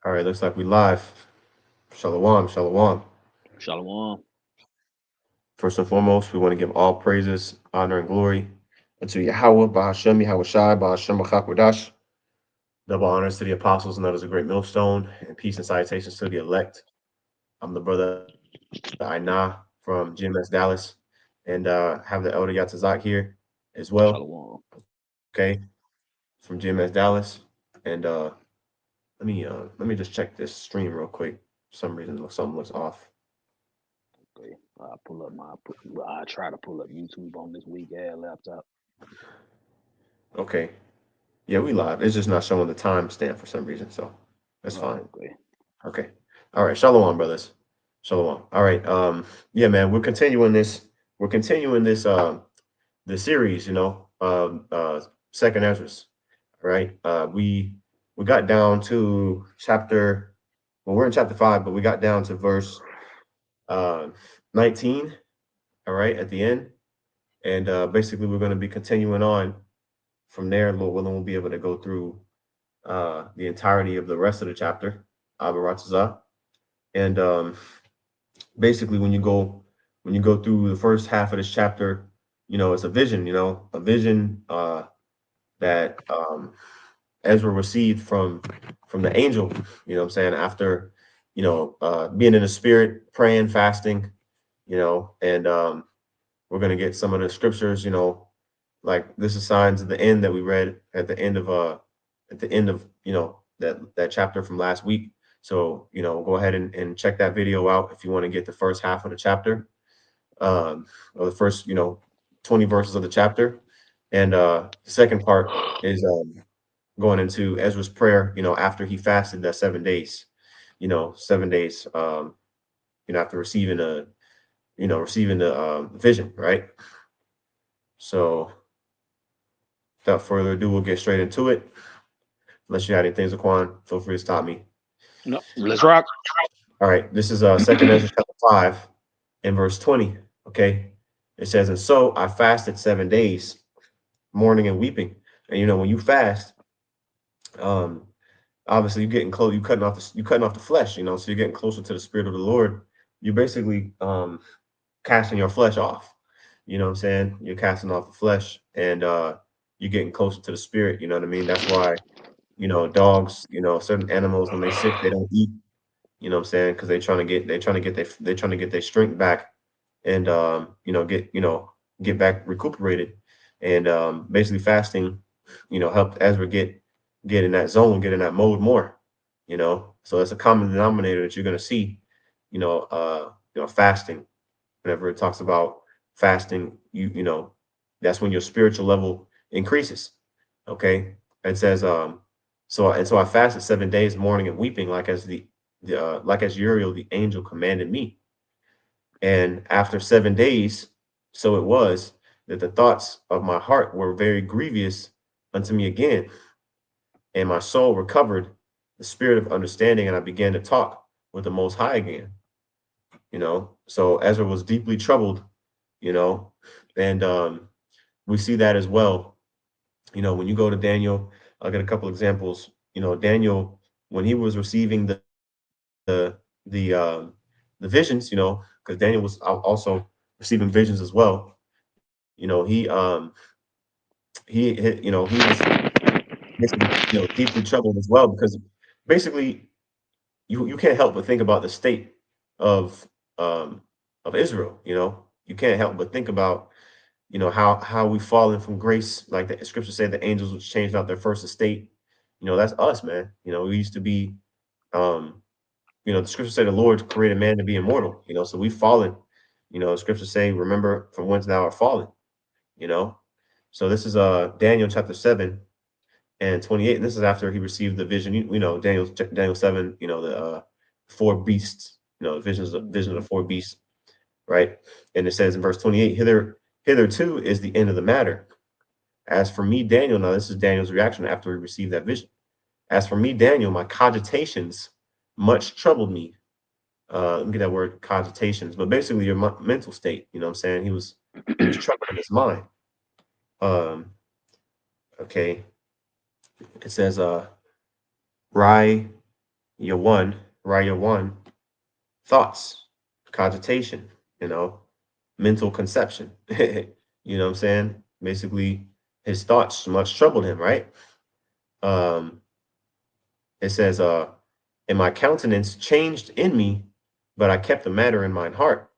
All right, looks like we live. Shalom, shalom. Shalom. First and foremost, we want to give all praises, honor, and glory unto Yahweh, Bahashem, Yahweh Shai, Bahashem, Bachakwadash. Double honors to the apostles and others of great millstone, and peace and salutations to the elect. I'm the brother Aina from GMS Dallas, and have the elder Yatazak here as well. Shalom. Okay, from GMS Dallas, and let me just check this stream real quick. For some reason, something looks off. Okay. I try to pull up YouTube on this weak ass laptop. Okay, yeah, we live. It's just not showing the timestamp for some reason, so that's fine. Oh, okay. Okay. All right. Shalom, brothers. Shalom. All right. Yeah, man, we're continuing this. We're continuing the series, second Esdras. Right. We got down to chapter, well, we're in chapter 5, but we got down to verse uh 19, all right, at the end. And basically we're going to be continuing on from there. Lord willing, we'll be able to go through the entirety of the rest of the chapter, Abaratazah. And basically when you go through the first half of this chapter, it's a vision, a vision that Ezra received from the angel, what I'm saying, after being in the spirit, praying, fasting, and we're going to get some of the scriptures, like this is signs of the end that we read at the end of that chapter from last week. So go ahead and check that video out if you want to get the first half of the chapter, or the first 20 verses of the chapter. And the second part is going into Ezra's prayer, after he fasted that 7 days, 7 days, after receiving the vision, right? So without further ado, we'll get straight into it. Unless you had anything, Zaquan, feel free to stop me. No, let's rock. All right, this is Second Ezra chapter 5 and verse 20. Okay, it says, "And so I fasted 7 days, mourning and weeping." And when you fast, um, obviously you're getting close. You cutting off the flesh. So you're getting closer to the Spirit of the Lord. You're basically casting your flesh off. You know what I'm saying? You're casting off the flesh, and you're getting closer to the Spirit. You know what I mean? That's why dogs, certain animals when they sick they don't eat. You know what I'm saying? Because they're trying to get their strength back, and get back recuperated, and basically fasting helped Ezra get in that zone, get in that mode more. So it's a common denominator that you're going to see, fasting. Whenever it talks about fasting, that's when your spiritual level increases. Okay, it says so I fasted 7 days, mourning and weeping, like as Uriel the angel commanded me. And after 7 days, so it was that the thoughts of my heart were very grievous unto me again, and my soul recovered the spirit of understanding, and I began to talk with the Most High again. So Ezra was deeply troubled, you know, and we see that as well. When you go to Daniel, I'll get a couple examples. Daniel, when he was receiving the visions, because Daniel was also receiving visions as well. He was basically deeply troubled as well, because basically you can't help but think about the state of um of Israel. You can't help but think about how we've fallen from grace, like the scriptures say the angels which changed out their first estate. That's us, man. We used to be um the scriptures say the Lord created man to be immortal, so we've fallen. The scriptures say, remember from whence thou art fallen, you know. So this is Daniel chapter 7 and 28, and this is after he received the vision. Daniel 7, the four beasts, vision of the four beasts, right? And it says in verse 28, hitherto is the end of the matter. As for me, Daniel, now this is Daniel's reaction after he received that vision. As for me, Daniel, my cogitations much troubled me. Let me get that word cogitations, but basically your mental state. You know what I'm saying? He was troubled in his mind. Um, okay. It says Rai your one, Raya one, thoughts, cogitation, you know, mental conception. You know what I'm saying? Basically, his thoughts much troubled him, right? Um, it says, and my countenance changed in me, but I kept the matter in mine heart.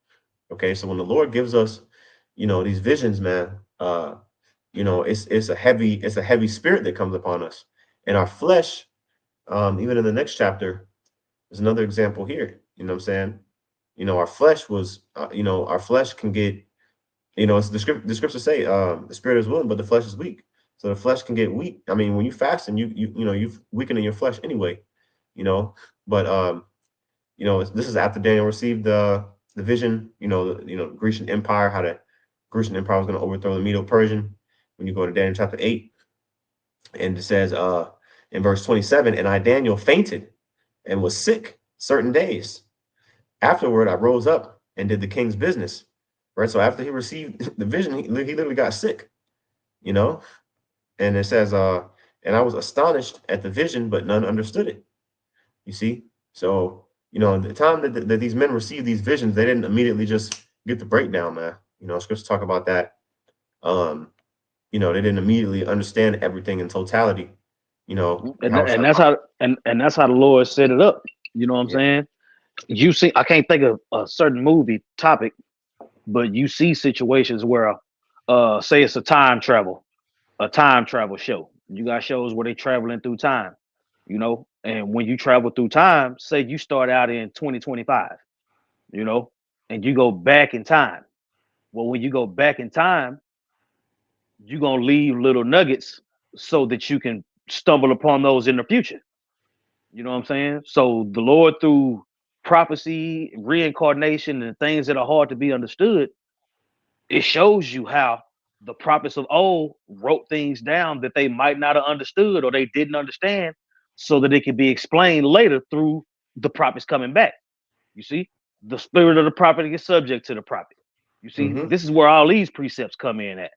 Okay, so when the Lord gives us, these visions, man, it's a heavy spirit that comes upon us, and our flesh. Even in the next chapter, there's another example here. You know what I'm saying? Our flesh was, our flesh can get, it's the scriptures say, the spirit is willing, but the flesh is weak. So the flesh can get weak. I mean, when you fast and you weakening your flesh anyway, you know. But this is after Daniel received the vision. Grecian Empire, how the Grecian Empire was going to overthrow the Medo-Persian. When you go to Daniel chapter 8, and it says in verse 27, and I Daniel fainted and was sick certain days. Afterward, I rose up and did the king's business. Right. So after he received the vision, he literally got sick. You know, and it says, and I was astonished at the vision, but none understood it. You see, so the time that these men received these visions, they didn't immediately just get the breakdown, man. Scriptures talk about that. They didn't immediately understand everything in totality. And, How and that's how and that's how the Lord set it up. You know what I'm yeah. saying? You see, I can't think of a certain movie topic, but you see situations where, say it's a time travel show. You got shows where they traveling through time, and when you travel through time, say you start out in 2025, you know, and you go back in time. Well, when you go back in time, you're gonna leave little nuggets so that you can stumble upon those in the future. You know what I'm saying? So the Lord, through prophecy, reincarnation, and things that are hard to be understood, it shows you how the prophets of old wrote things down that they might not have understood or they didn't understand, so that it can be explained later through the prophets coming back. You see, the spirit of the prophet is subject to the prophet. You see, Mm-hmm. this is where all these precepts come in at.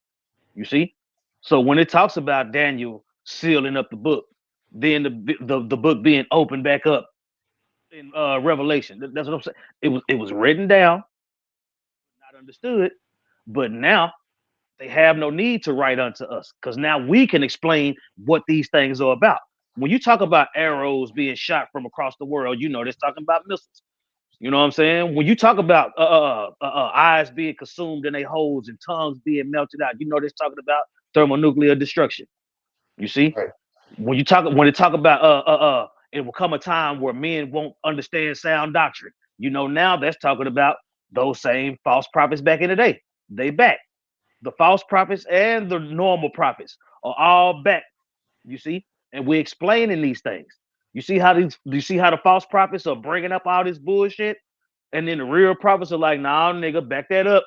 You see, so when it talks about Daniel sealing up the book, then the book being opened back up in Revelation, that's what I'm saying. It was written down, not understood, but now they have no need to write unto us, because now we can explain what these things are about. When you talk about arrows being shot from across the world, they're talking about missiles. You know what I'm saying? When you talk about eyes being consumed in their holes and tongues being melted out, they're talking about thermonuclear destruction. You see, Right. when they talk about it will come a time where men won't understand sound doctrine. Now that's talking about those same false prophets back in the day. They back. The false prophets and the normal prophets are all back. You see, and we're explaining these things. You see how the false prophets are bringing up all this bullshit, and then the real prophets are like, "Nah, nigga, back that up."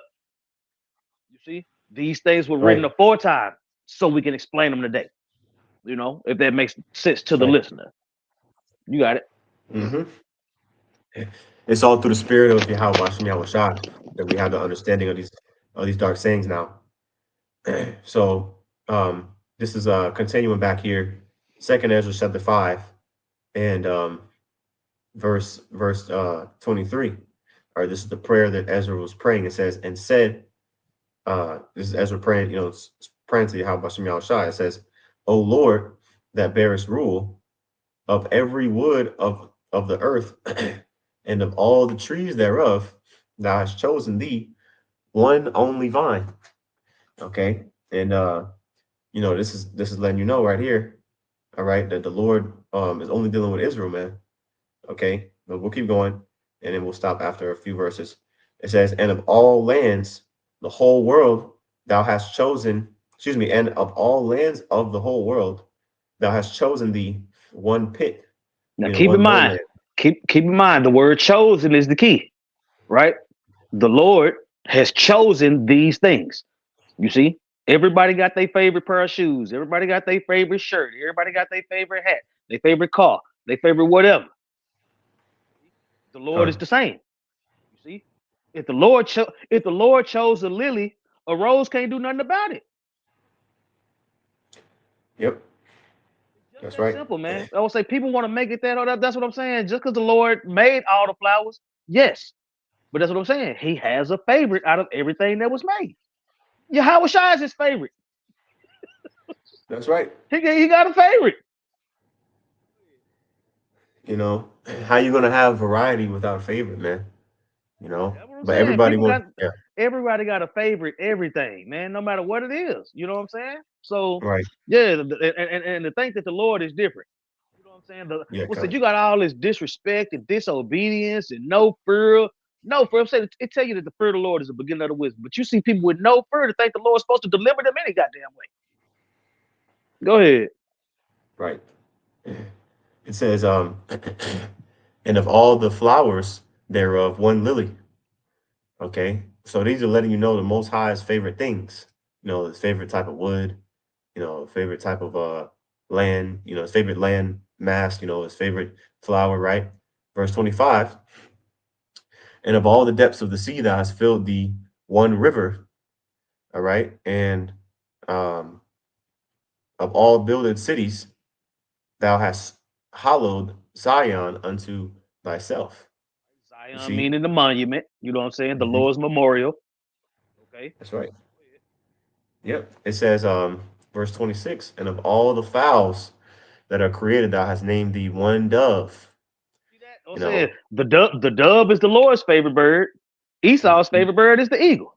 You see, these things were written Right. aforetime, so we can explain them today. If that makes sense to the Right. listener. You got it. Mm-hmm. It's all through the spirit of Yahweh Hashem Yahweh Shai that we have the understanding of these dark sayings now. So this is continuing back here, Second Ezra chapter 5 and verse 23. All right, this is the prayer that Ezra was praying. It says, and said, this is Ezra praying, praying to Yahweh Hashem Yahweh Shai. It says, O Lord, that bearest rule of every wood of the earth and of all the trees thereof, thou hast chosen thee one only vine. Okay. And this is letting you know right here, all right, that the Lord is only dealing with Israel, man. Okay. But we'll keep going and then we'll stop after a few verses. It says, and of all lands, the whole world thou hast chosen, excuse me, and of all lands of the whole world, thou hast chosen thee one pit, Now meaning keep in one mind, lowland. keep in mind the word chosen is the key, right? The Lord has chosen these things. You see, everybody got their favorite pair of shoes, everybody got their favorite shirt, everybody got their favorite hat, their favorite car, their favorite whatever. The Lord is Con. the same. You see, if the Lord chose a lily, a rose can't do nothing about it. Yep. It's That's that right. simple, man. I would say people want to make it that or that. That's what I'm saying. Just because the Lord made all the flowers, yes. But that's what I'm saying. He has a favorite out of everything that was made. Yahweh Shai is his favorite. That's right. He got a favorite. You know, how you gonna have variety without a favorite, man? You know, That's what I'm but saying. everybody People wants. got Yeah. everybody got a favorite everything, man, no matter what it is. You know what I'm saying? So Right. yeah, and to think that the Lord is different. You know what I'm saying? Yeah. What's it? You got all this disrespect and disobedience and no fear. No fear. I'm saying it tell you that the fear of the Lord is the beginning of the wisdom. But you see people with no fear to think the Lord's supposed to deliver them any goddamn way. Go ahead. Right. It says, and of all the flowers thereof, one lily. Okay. So these are letting you know the Most High's favorite things. You know, his favorite type of wood. You know, favorite type of land. You know, his favorite land mass. You know, his favorite flower. Right. Verse 25. And of all the depths of the sea, thou hast filled thee one river. All right. And um, of all builded cities, thou hast hallowed Zion unto thyself. You Zion see? meaning the monument. You know what I'm saying? The Mhm. Lord's memorial. Okay. That's right. Yep. It says, verse 26, and of all the fowls that are created, thou hast named thee one dove. See that? I'm You saying know, the dove is the Lord's favorite bird. Esau's Mhm. favorite bird is the eagle.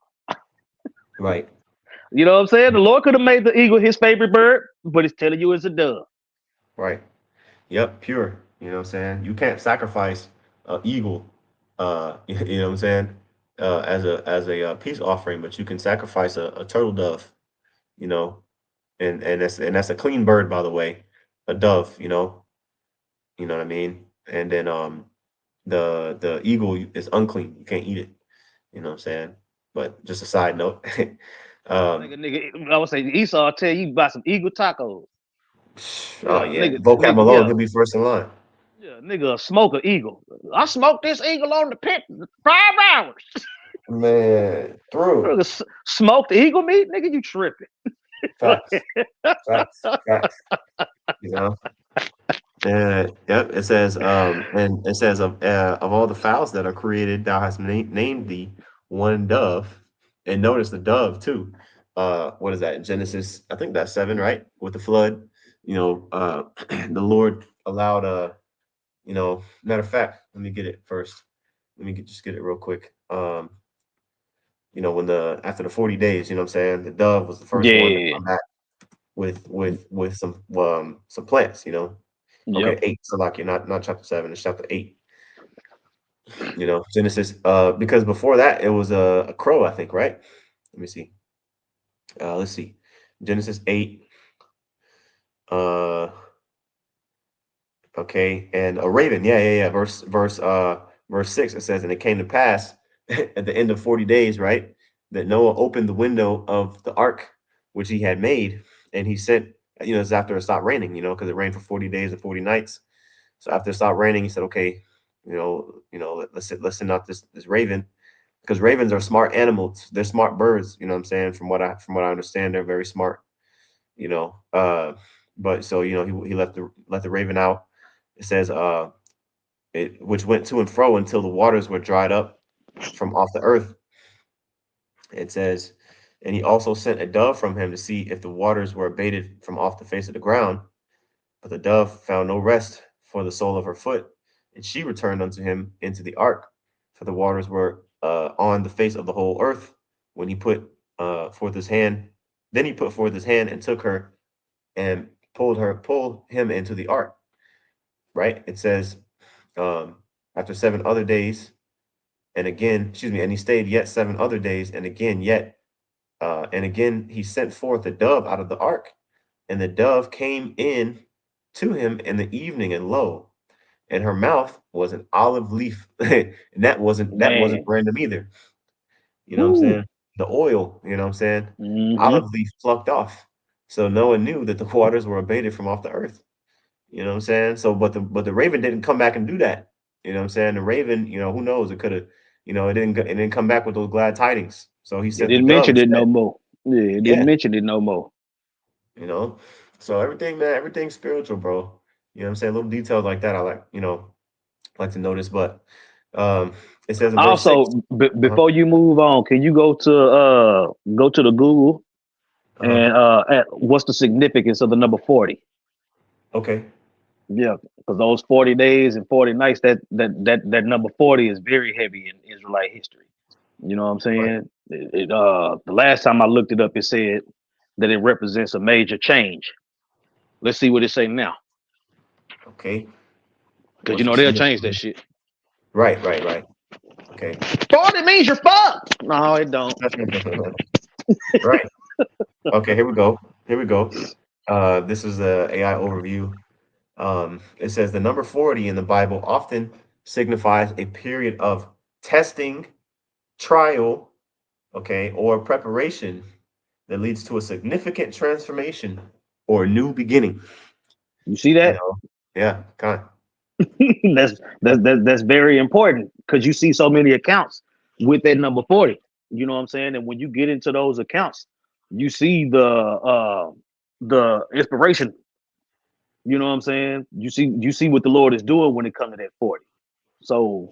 Right. You know what I'm saying? The Lord could have made the eagle his favorite bird, but it's telling you it's a dove. Right. Yep. Pure. You know what I'm saying? You can't sacrifice an eagle, you know what I'm saying, as a peace offering, but you can sacrifice a turtle dove, you know, and that's a clean bird, by the way, a dove, you know what I mean? And then the eagle is unclean. You can't eat it. You know what I'm saying? But just a side note. Like um a nigga, I would say Esau tell you buy some eagle tacos. oh Yeah, yeah. nigga, Vocab alone, yeah, he'll be first in line. yeah, nigga, smoke an eagle. I smoked this eagle on the pit 5 hours. Man, through. Nigga, smoked eagle meat, nigga, you tripping? Facts. Facts. Facts. You know? Yep. It says, and it says of all the fowls that are created, thou hast named thee one dove. And notice the dove too. What is that? Genesis, I think that's 7, right? With the flood. The Lord allowed matter of fact, let me get it first. Let me just get it real quick. When the after the 40 days, you know what I'm saying, the dove was the first one to Yeah. come back with some plants, Yep. Okay, 8. So like you're not chapter 7, it's chapter 8. Genesis. Because before that it was a crow, I think, right? Let me see. Let's see. Genesis 8. Uh, okay, and a raven. Yeah, yeah, yeah. Verse 6. It says, and it came to pass at the end of 40 days, right, that Noah opened the window of the ark which he had made, and he sent. It's after it stopped raining. Because it rained for 40 days and 40 nights. So after it stopped raining, he said, "Okay, let's send out this raven, because ravens are smart animals. They're smart birds. You know what I'm saying? From what I understand, they're very smart. You know, but so he let the raven out. It says, which went to and fro until the waters were dried up from off the earth. It says, and he also sent a dove from him to see if the waters were abated from off the face of the ground. But the dove found no rest for the sole of her foot, and she returned unto him into the ark, for the waters were on the face of the whole earth. When he put forth his hand, then he put forth his hand and took her and pulled him into the ark. Right? It says, um, after 7 other days, and again, excuse me, and he stayed yet 7 other days, and again he sent forth a dove out of the ark, and the dove came in to him in the evening, and lo, and her mouth was an olive leaf. And that wasn't Man. random either. You know what I'm Woo. saying? The oil, you know what I'm saying? Mm-hmm. Olive leaf plucked off. So Noah knew that the waters were abated from off the earth. You know what I'm saying? So but the raven didn't come back and do that. You know what I'm saying? The raven, who knows? It could have, it didn't come back with those glad tidings. So he It sent the didn't dove mention it no instead. more. Yeah, it didn't Yeah, mention it no more. you know. So everything, man, everything's spiritual, bro. You know what I'm saying? Little details like that, I like, like to notice. But um, it says in verse 6. Also, Uh-huh. before you move on, can you go to the Google Uh-huh. and what's the significance of the number 40? Okay. Yeah, because those 40 days and 40 nights, that number 40 is very heavy in Israelite history. You know what I'm Right. saying? The last time I looked it up, it said that it represents a major change. Let's see what it say now, Okay. because What's the they'll change that significance? shit. Right, right, right. Okay. 40 means you're fucked. No, it don't. Right. Okay, here we go. Here we go. This is the AI overview. It says the number 40 in the Bible often signifies a period of testing, trial, okay, or preparation that leads to a significant transformation or new beginning. You see You that? know, yeah, kind of. That's very important because you see so many accounts with that number 40. You know what I'm saying? And when you get into those accounts, you see the inspiration. You know what I'm saying? You see what the Lord is doing when it comes to that 40. So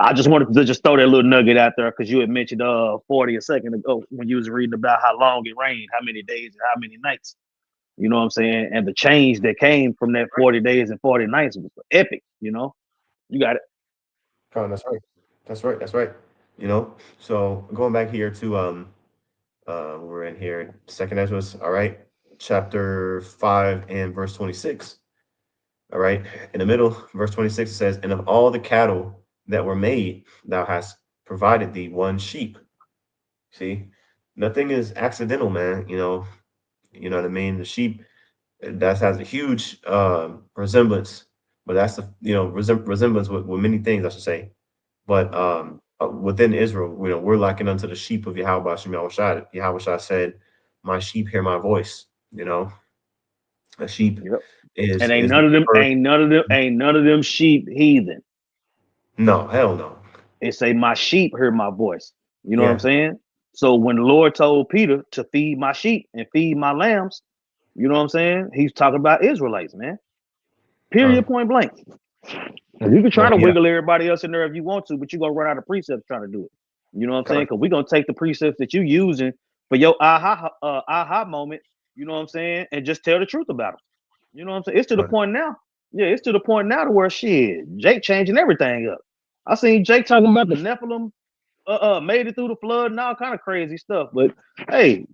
I just wanted to just throw that little nugget out there because you had mentioned 40 a second ago when you was reading about how long it rained, how many days and how many nights. You know what I'm saying? And the change that came from that 40 days and 40 nights was epic, you know? You got it. Kind of, that's right. That's right. That's right. So going back here to we're in here, second Esdras, all right, chapter 5 and verse 26. All right. In the middle, verse 26, it says, and of all the cattle that were made, thou hast provided thee one sheep. See, nothing is accidental, man. You know what I mean? The sheep that has a huge resemblance, but that's the resemblance with many things, I should say. But within Israel, we're likened unto the sheep of Yahweh Hashem Yahushua. Yahushua said, "My sheep hear my voice." A sheep Yep. is And ain't is the none of them, first. ain't none of them sheep heathen. No, hell no. It say my sheep heard my voice. You know what I'm Yeah, saying? So when the Lord told Peter to feed my sheep and feed my lambs, you know what I'm saying? He's talking about Israelites, man. Period, con. point blank. You can try No, to yeah, wiggle everybody else in there if you want to, but you're gonna run out of precepts trying to do it. You know what I'm saying? con. Because we're gonna take the precepts that you using for your aha moment, you know what I'm saying, and just tell the truth about them. You know what I'm saying? It's to the Con. point now. Yeah, it's to the point now to where shit, Jake changing everything up. I seen Jake talking about the Nephilim made it through the flood and all kind of crazy stuff. But hey,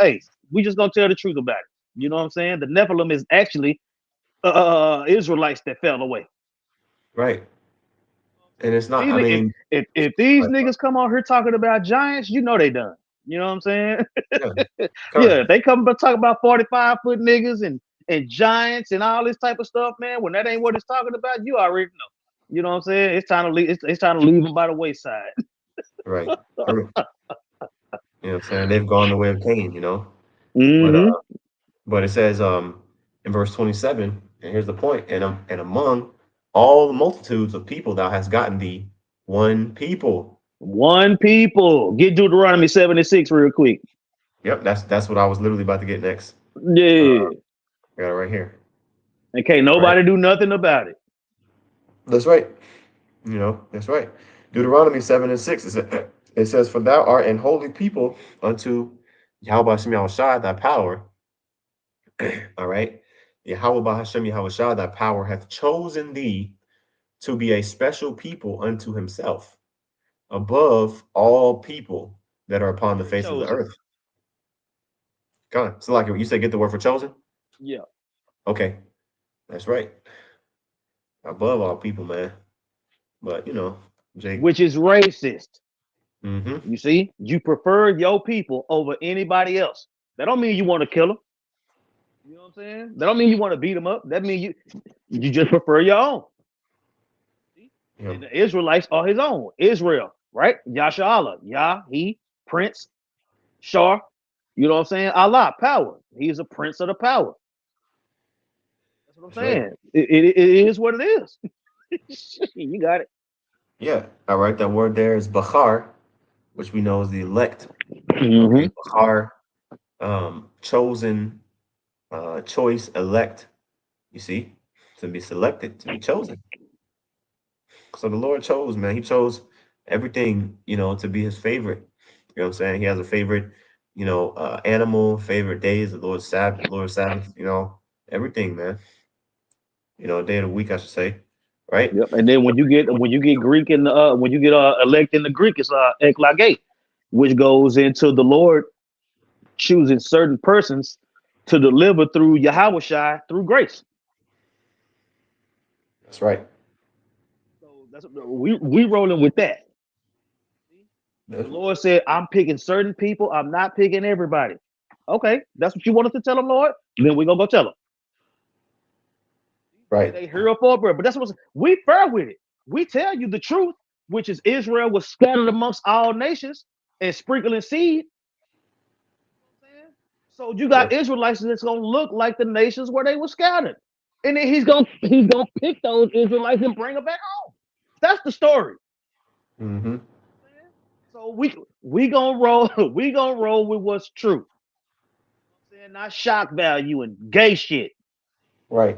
hey, we just gonna tell the truth about it. You know what I'm saying? The Nephilim is actually Israelites that fell away. Right, and it's not. These I if mean, if these like, niggas come out here talking about giants, you know they done. You know what I'm saying? yeah, Yeah, con. if they come but talk about 45-foot niggas and giants and all this type of stuff, man. When that ain't what it's talking about, you already know. You know what I'm saying? It's time to leave. It's time to leave them by the wayside. Right. True. You know what I'm saying? They've gone the way of Cain. But Mm-hmm. but it says in verse 27, and here's the point, and among all the multitudes of people thou hast gotten thee one people. One people. Get Deuteronomy 76 real quick. Yep, that's what I was literally about to get next. Uh, Yeah. I got it right here. And can't All right. nobody do nothing about it. That's right. That's right. Deuteronomy 7 and 6. It says, for thou art an holy people unto Yahweh Hashem Yahushua thy power. All right. Yahweh Hashem Yahushua thy power hath chosen thee to be a special people unto himself, above all people that are upon the Very face of the chosen. earth. Come on. So like you said, get the word for chosen? Yeah. Okay. That's right. Above all people, man. But Jake. Which is racist. Mm-hmm. You see, you prefer your people over anybody else. That don't mean you want to kill them. You know what I'm saying? That don't mean you want to beat them up. That mean you just prefer your own. See? Yeah. And the Israelites are his own. Israel, right? Yasha Allah, Yah, he, Prince, Shar. You know what I'm saying? Allah, power. He's a prince of the power. That's what I'm That's right. saying. It is what it is. You got it. Yeah. All right. That word there is Bachar, which we know is the elect. Okay. Mm-hmm. Bachar, chosen, choice, elect. You see, to be selected, to be chosen. So the Lord chose, man. He chose everything, to be his favorite. You know what I'm saying? He has a favorite, animal, favorite days, the Lord's Sabbath, everything, man. Day of the week, I should say. Right? Yep. And then when you get Greek in the when you get elect in the Greek, it's eklage, which goes into the Lord choosing certain persons to deliver through Yahweh Shai through grace. That's right. So that's we rolling with that. The That's Lord said, "I'm picking certain people. I'm not picking everybody." Okay, that's what you want us to tell them, Lord. Then we gonna go tell them. right. It ain't here or for, but that's what we fair with it. We tell you the truth, which is Israel was scattered amongst all nations and sprinkling seed. So you Yeah. got Israelites that's gonna look like the nations where they were scattered, and then he's gonna pick those Israelites and bring them back home. That's the story. Mm-hmm. So we gonna roll we gonna roll with what's true. Saying not shock value and gay shit. Right.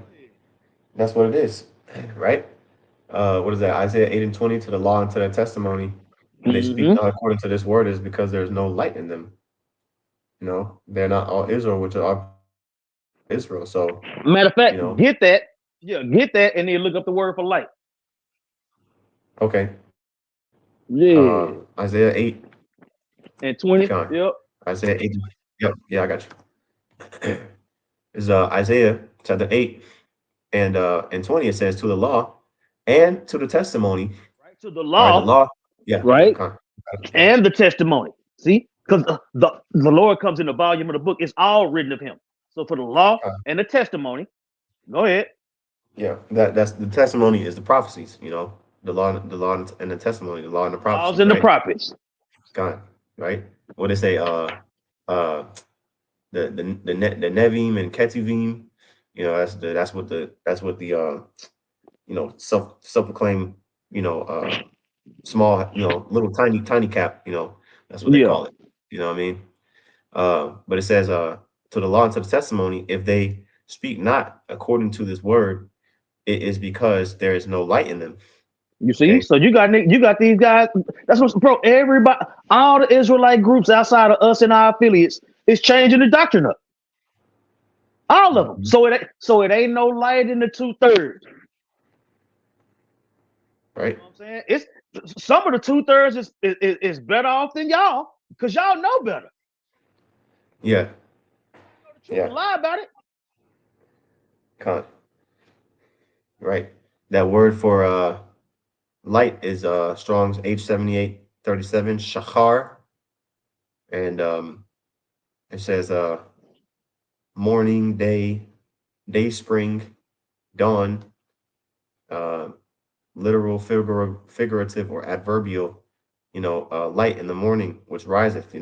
That's what it is. Right? What is that? Isaiah 8 and 20, to the law and to the testimony. If they speak Mm-hmm. not according to this word, is because there's no light in them. They're not all Israel, which are Israel. So, Matter of you fact, know, get that. Yeah, get that, and then look up the word for light. okay. Yeah, Isaiah 8, and 20. con. Yep. Isaiah 8. Yep, yeah, I got you. Is Isaiah chapter 8 and 20, it says, to the law and to the testimony. Right to the All right, the law, law. Yeah, yeah, right, con. Got it. and the testimony. See, because the Lord comes in the volume of the book. It's all written of Him. So for the law Con. and the testimony, go ahead. Yeah, that's the testimony is the prophecies, the law and the testimony, the law and the Laws prophecies, and the right? prophets. God, right? What they say, uh, the Nevim and Ketuvim, that's what the self-proclaimed, you know, uh, small, little tiny cap, that's what they Yeah, call it. You know what I mean? But it says, to the law and to the testimony, if they speak not according to this word, it is because there is no light in them. you see. Okay. So you got these guys. That's what, bro. Everybody, all the Israelite groups outside of us and our affiliates is changing the doctrine up. All of them. Mhm. So it ain't no light in the 2/3. You Right. know what I'm saying? It's some of the 2/3 is better off than y'all because y'all know better. Yeah. You know the truth Yeah. and lie about it. Con. Right. That word for light is Strong's H7837 shachar, and it says morning, day spring, dawn, uh literal, figurative, or adverbial, light in the morning which riseth.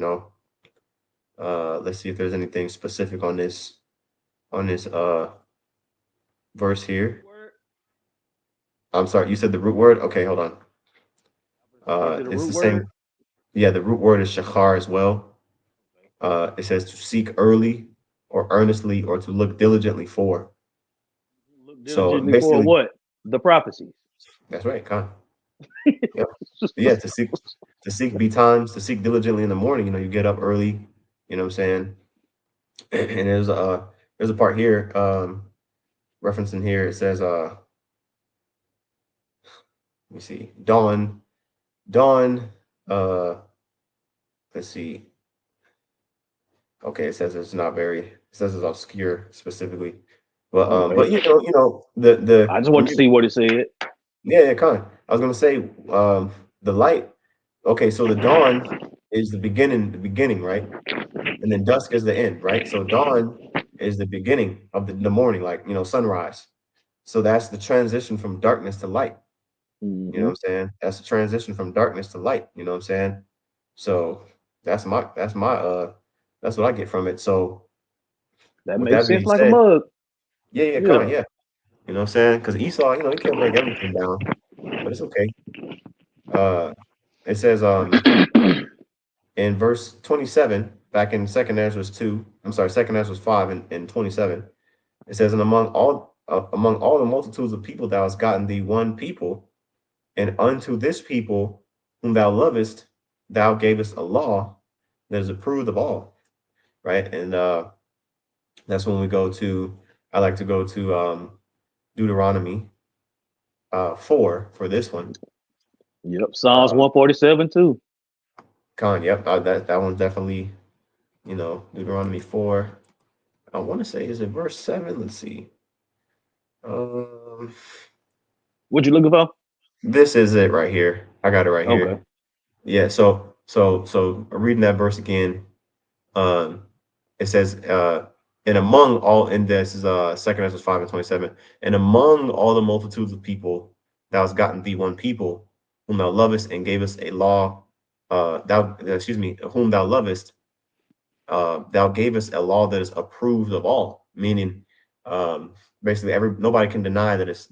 Let's see if there's anything specific on this verse here. Word. I'm sorry, you said the root word? Okay, hold on. Is it a It's root the word? same. Yeah, the root word is shachar as well. It says to seek early or earnestly or to look diligently for. Look So diligently for basically, what? The prophecies. that's right, Con. Yep. Yeah, to seek betimes, to seek diligently in the morning. You get up early. You know what I'm saying? And there's a part here, referencing here. It says, let me see, dawn. Uh, let's see. Okay, it says it's not very. It says it's obscure specifically, but Okay. the I just the wanted to reason. see what it said. Yeah, yeah, kind of. I was gonna say, the light. Okay, so the dawn is the beginning, right? And then dusk is the end, right? So dawn is the beginning of the morning, like sunrise. So that's the transition from darkness to light. You know Hmm. what I'm saying? That's the transition from darkness to light. You know what I'm saying? So that's what I get from it. So That with makes that sense being like a said, mug. yeah, yeah, kind of, Yeah. yeah. You know what I'm saying? Because Esau, he can't break everything down, but it's okay. Uh, it says in verse 27, back in Second Ezra 2. I'm sorry, Second Ezra 5 and 27. It says, and among all the multitudes of people thou hast gotten thee one people, and unto this people whom thou lovest, thou gavest a law that is approved of all. Right, and that's when we go to. I like to go to Deuteronomy 4 for this one. Yep. Psalms Uh, 147 too. Yep, that one's definitely, Deuteronomy 4. I want to say, is it verse 7? Let's see. Um, What you looking for? this is it right here. I got it right Okay. here. Yeah. So reading that verse again. Um, it says, and among all, and this is Second Ezra 5 and 27, and among all the multitudes of people, thou hast gotten thee one people, whom thou lovest, and gavest a law. Whom thou lovest, thou gavest a law that is approved of all. Meaning, basically, nobody can deny that it's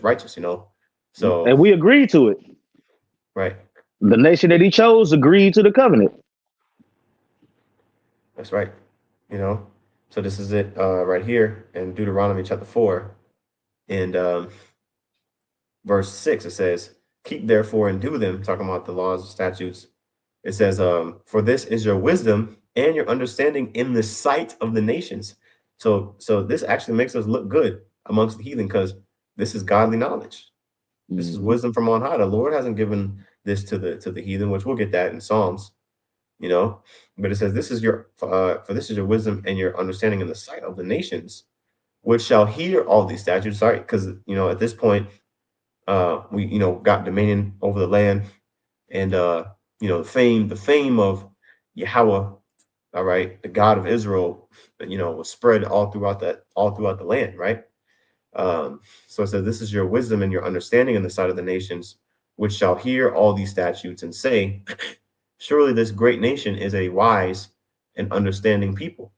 righteous. So And we agreed to it. right, The nation that he chose agreed to the covenant. that's right. You know, so this is it right here in Deuteronomy chapter 4 and verse 6. It says, "Keep therefore and do them," talking about the laws and statutes. It says, "For this is your wisdom and your understanding in the sight of the nations." So this actually makes us look good amongst the heathen because this is godly knowledge. This is Mm-hmm. wisdom from on high. The Lord hasn't given this to the heathen, which we'll get that in Psalms, you know. But it says, "This is your for this is your wisdom and your understanding in the sight of the nations, which shall hear all these statutes." Right, because at this point, we got dominion over the land, and the fame of Yahweh, all right, the God of Israel, was spread all throughout the land, right? So it says, "This is your wisdom and your understanding in the sight of the nations, which shall hear all these statutes and say, surely this great nation is a wise and understanding people."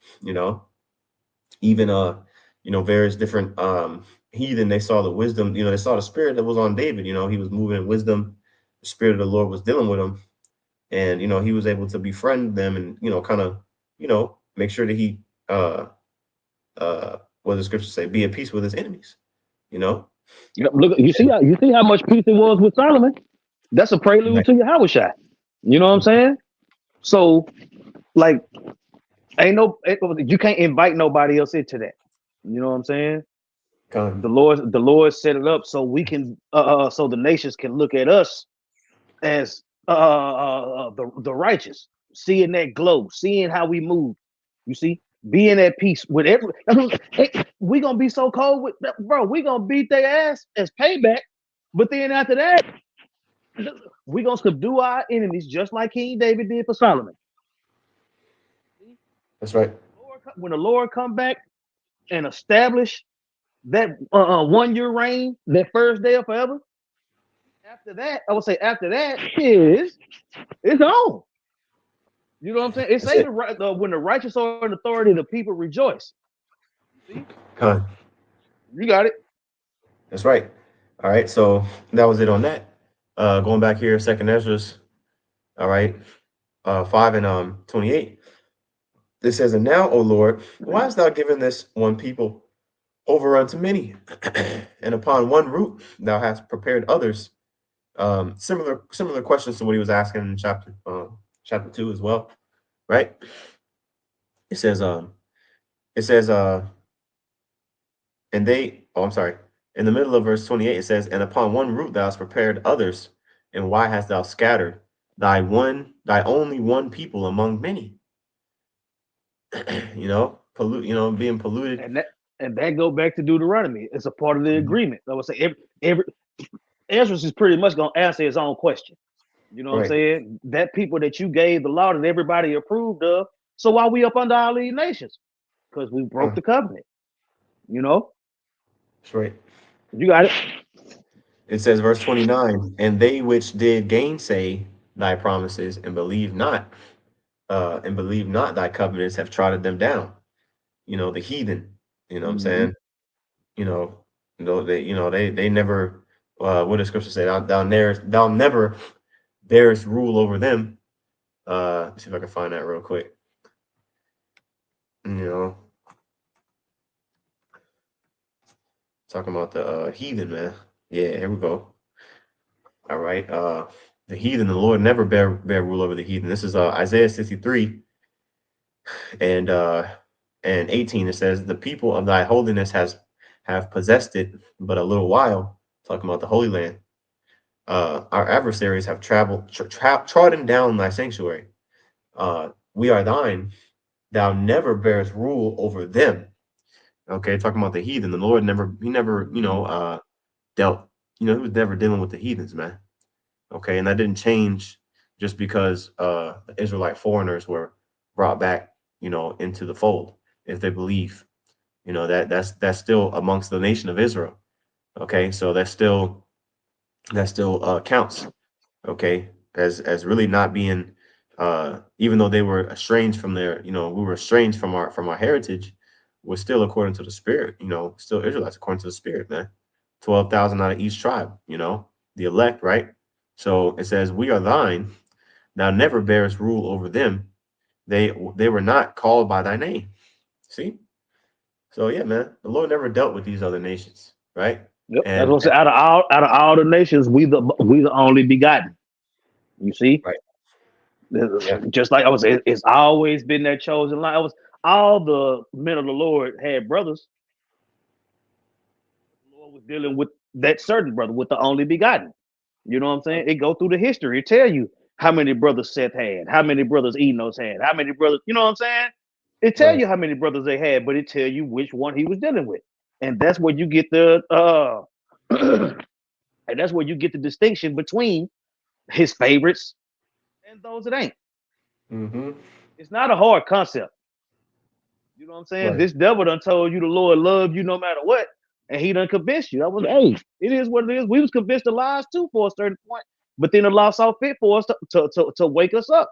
Even various different heathen, they saw the wisdom, they saw the spirit that was on David. He was moving in wisdom. The spirit of the Lord was dealing with him, and he was able to befriend them and kind of make sure that he what does the scripture say, be at peace with his enemies. you know Yep. Look, you see how much peace it was with Solomon. That's a prelude right. to Yahweh Shai. You know what I'm saying? So, like, you can't invite nobody else into that. You know what I'm saying? Con. The Lord set it up so we can, so the nations can look at us as the righteous, seeing that glow, seeing how we move. You see, being at peace with every. We gonna be so cold with bro. We gonna beat their ass as payback, but then after that, we gonna subdue our enemies just like King David did for Solomon. That's right. When the Lord come back and establish that 1 year reign, that first day of forever. After that, I would say after that is it's on. You know what I'm saying? It That's say it. when the righteous are in authority, the people rejoice. See, Con. you got it. That's right. All right, so that was it on that. Going back here, Second Ezra's, all right, 5 and 28. This says, "And now, O Lord, why hast thou given this one people over unto many, and upon one root thou hast prepared others?" Similar questions to what he was asking in chapter 2 as well, right? It says, it says, and they, oh, I'm sorry. In the middle of verse 28, it says, "And upon one root thou hast prepared others, and why hast thou scattered thy only one people among many?" Being polluted. And that go back to Deuteronomy. It's a part of the Mhm. agreement. I would say every Ezra is pretty much gonna answer his own question. You know what I'm Right. saying? That people that you gave the law that everybody approved of. So why we up under all these nations? Because we broke Huh. the covenant. You know, That's right. you got it. It says, verse 29, "And they which did gainsay thy promises and believe not thy covenants have trodden them down." The heathen, what I'm Mm-hmm. saying? You know, they never, what does scripture say? Thou never darest rule over them. See if I can find that real quick. You know, talking about the heathen, man. Yeah, here we go. All right. The heathen, the Lord never bear rule over the heathen. This is Isaiah 63 and uh and 18. It says, "The people of thy holiness have possessed it but a little while." Talking about the Holy Land. Our adversaries have trodden down thy sanctuary. We are thine. Thou never bearest rule over them. Okay, talking about the heathen. The Lord never, dealt, he was never dealing with the heathens, man. Okay, and that didn't change just because the Israelite foreigners were brought back, into the fold. If they believe, that's still amongst the nation of Israel. Okay, so that still counts. Okay, as really not being, even though they were estranged from their, we were estranged from our heritage, we're still according to the Spirit. Still Israelites according to the Spirit, man. 12,000 out of each tribe. The elect, right? So it says, "We are thine. Thou never bearest rule over them. They were not called by thy name." See? So yeah, man, the Lord never dealt with these other nations, right? Yep, that's And, what I said. Out of all the nations, we the only begotten. You see, right, yeah, just like I was, it's always been that chosen line. It was all the men of the Lord had brothers. The Lord was dealing with that certain brother, with the only begotten. You know what I'm saying? It go through the history. It tell you how many brothers Seth had, how many brothers Enos had, how many brothers. You know what I'm saying? It tell right, you how many brothers they had, but it tell you which one he was dealing with, and that's where you get the and that's where you get the distinction between his favorites and those that ain't. mm-hmm, It's not a hard concept. You know what I'm saying? right, This devil done told you the Lord loved you no matter what, and he done convinced you. I was, hey, it is what it is. We was convinced of lies too for a certain point, but then the law saw fit for us to wake us up,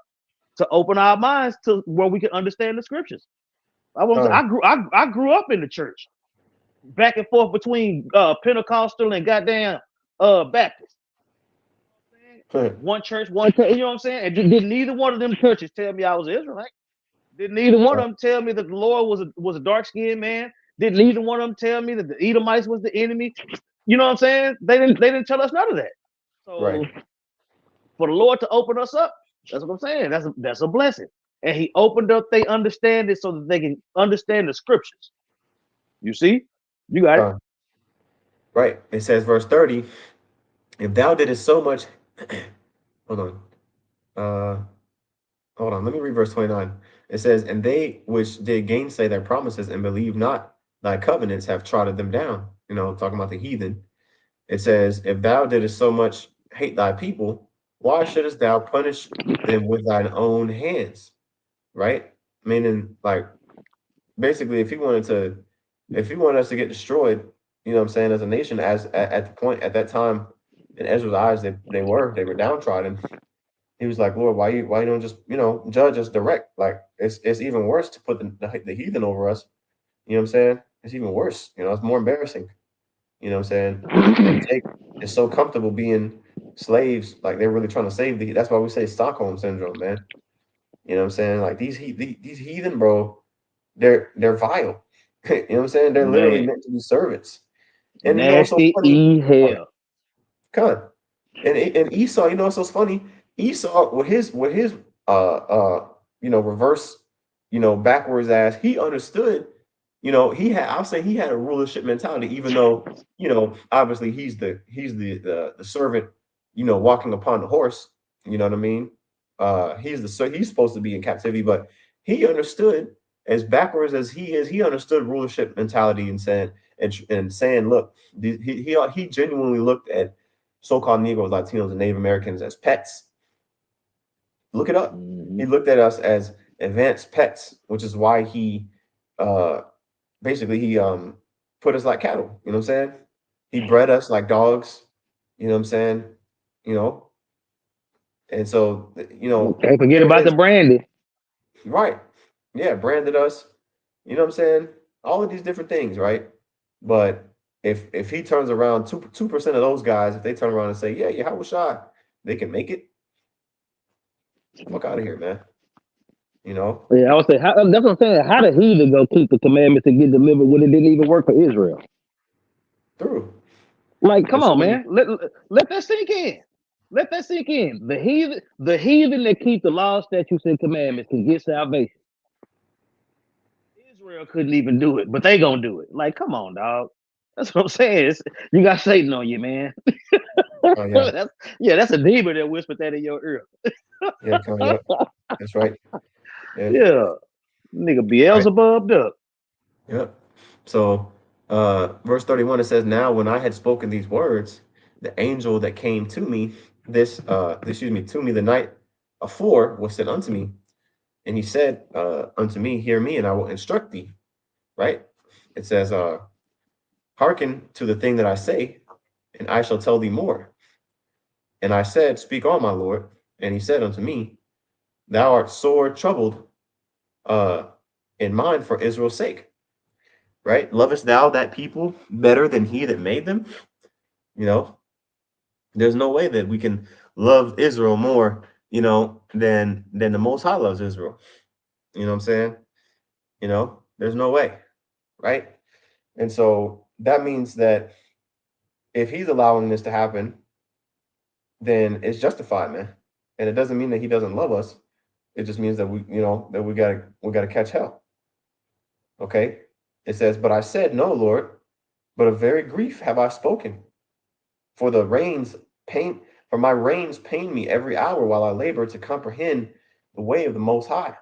to open our minds to where we can understand the scriptures. uh, I grew up in the church, back and forth between Pentecostal and goddamn Baptist. One church, one church, you know what I'm saying? And did neither one of them churches tell me I was Israelite? Did neither one of them tell me that the Lord was a dark skinned man? Did neither one of them tell me that the Edomites was the enemy? You know what I'm saying? They didn't tell us none of that. right. So for the Lord to open us up, that's what I'm saying. That's a blessing. And he opened up they understand it so that they can understand the scriptures. You see? You got it. Uh, right. It says, verse 30, "If thou didst so much," hold on. Uh, Hold on. Let me read verse 29. It says, "And they which did gainsay thy promises and believe not thy covenants have trodden them down." Talking about the heathen. It says, "If thou didst so much hate thy people, why shouldest thou punish them with thine own hands?" Right? Meaning, like, basically, if he wanted us to get destroyed, what I'm saying, as a nation, at the point at that time in Ezra's eyes, they were downtrodden. He was like, "Lord, why you don't just judge us direct? Like, it's even worse to put the heathen over us." You know what I'm saying? It's even worse. It's more embarrassing. You know what I'm saying? And Jake is so comfortable being slaves, like they're really trying to save the. That's why we say Stockholm syndrome, man. You know what I'm saying? Like these heathen, bro, they're vile. You know what I'm saying? They're literally Man, meant to be servants. And it's so nasty funny. E hell. Come on. And Esau, what's so funny? Esau with his reverse, backwards ass, he understood, I'll say he had a rulership mentality, even though, obviously he's the servant, walking upon the horse, you know what I mean? He's supposed to be in captivity, but he understood, as backwards as he is, he understood rulership mentality and saying, look, he genuinely looked at so-called Negroes, Latinos, and Native Americans as pets. Look it up. Mm-hmm. He looked at us as advanced pets, which is why uh, he put us like cattle. You know what I'm saying? He bred us like dogs. You know what I'm saying? You know, and so Can't forget there about the is, brandy. right. Yeah, branded us. You know what I'm saying? All of these different things, right? But if he turns around, 2% of those guys, if they turn around and say, "Yeah, yeah, how was shot?" They can make it. Fuck out of here, man. You know, Yeah, I would say that's what I'm saying. How did he go keep the commandments and get delivered when it didn't even work for Israel? through. Like, And come so on, many. man. Let that sink in. Let that sink in. The heathen that keep the law, statutes, and commandments can get salvation. Israel couldn't even do it, but they gonna do it. Like, come on, dog. That's what I'm saying. You got Satan on you, man. Oh yeah, That's a demon that whispered that in your ear. yeah, yep. That's right. Yeah, Yeah, nigga right. Beelzebub up. Yep. So, verse 31, it says, "Now when I had spoken these words, the angel that came to me, to me the night afore, was said unto me, and he said unto me, Hear me, and I will instruct thee." Right? It says, "Hearken to the thing that I say, and I shall tell thee more." And I said, Speak on, my Lord. And he said unto me, Thou art sore troubled uh, in mind for Israel's sake. Right? Lovest thou that people better than he that made them? You know, there's no way that we can love Israel more, than the Most High loves Israel. You know what I'm saying? There's no way, right? And so that means that if he's allowing this to happen, then it's justified, man. And it doesn't mean that he doesn't love us. It just means that we gotta catch hell. Okay. It says, "But I said, No, Lord, but of very grief have I spoken. For the reins pain, for my reins pain me every hour while I labor to comprehend the way of the Most High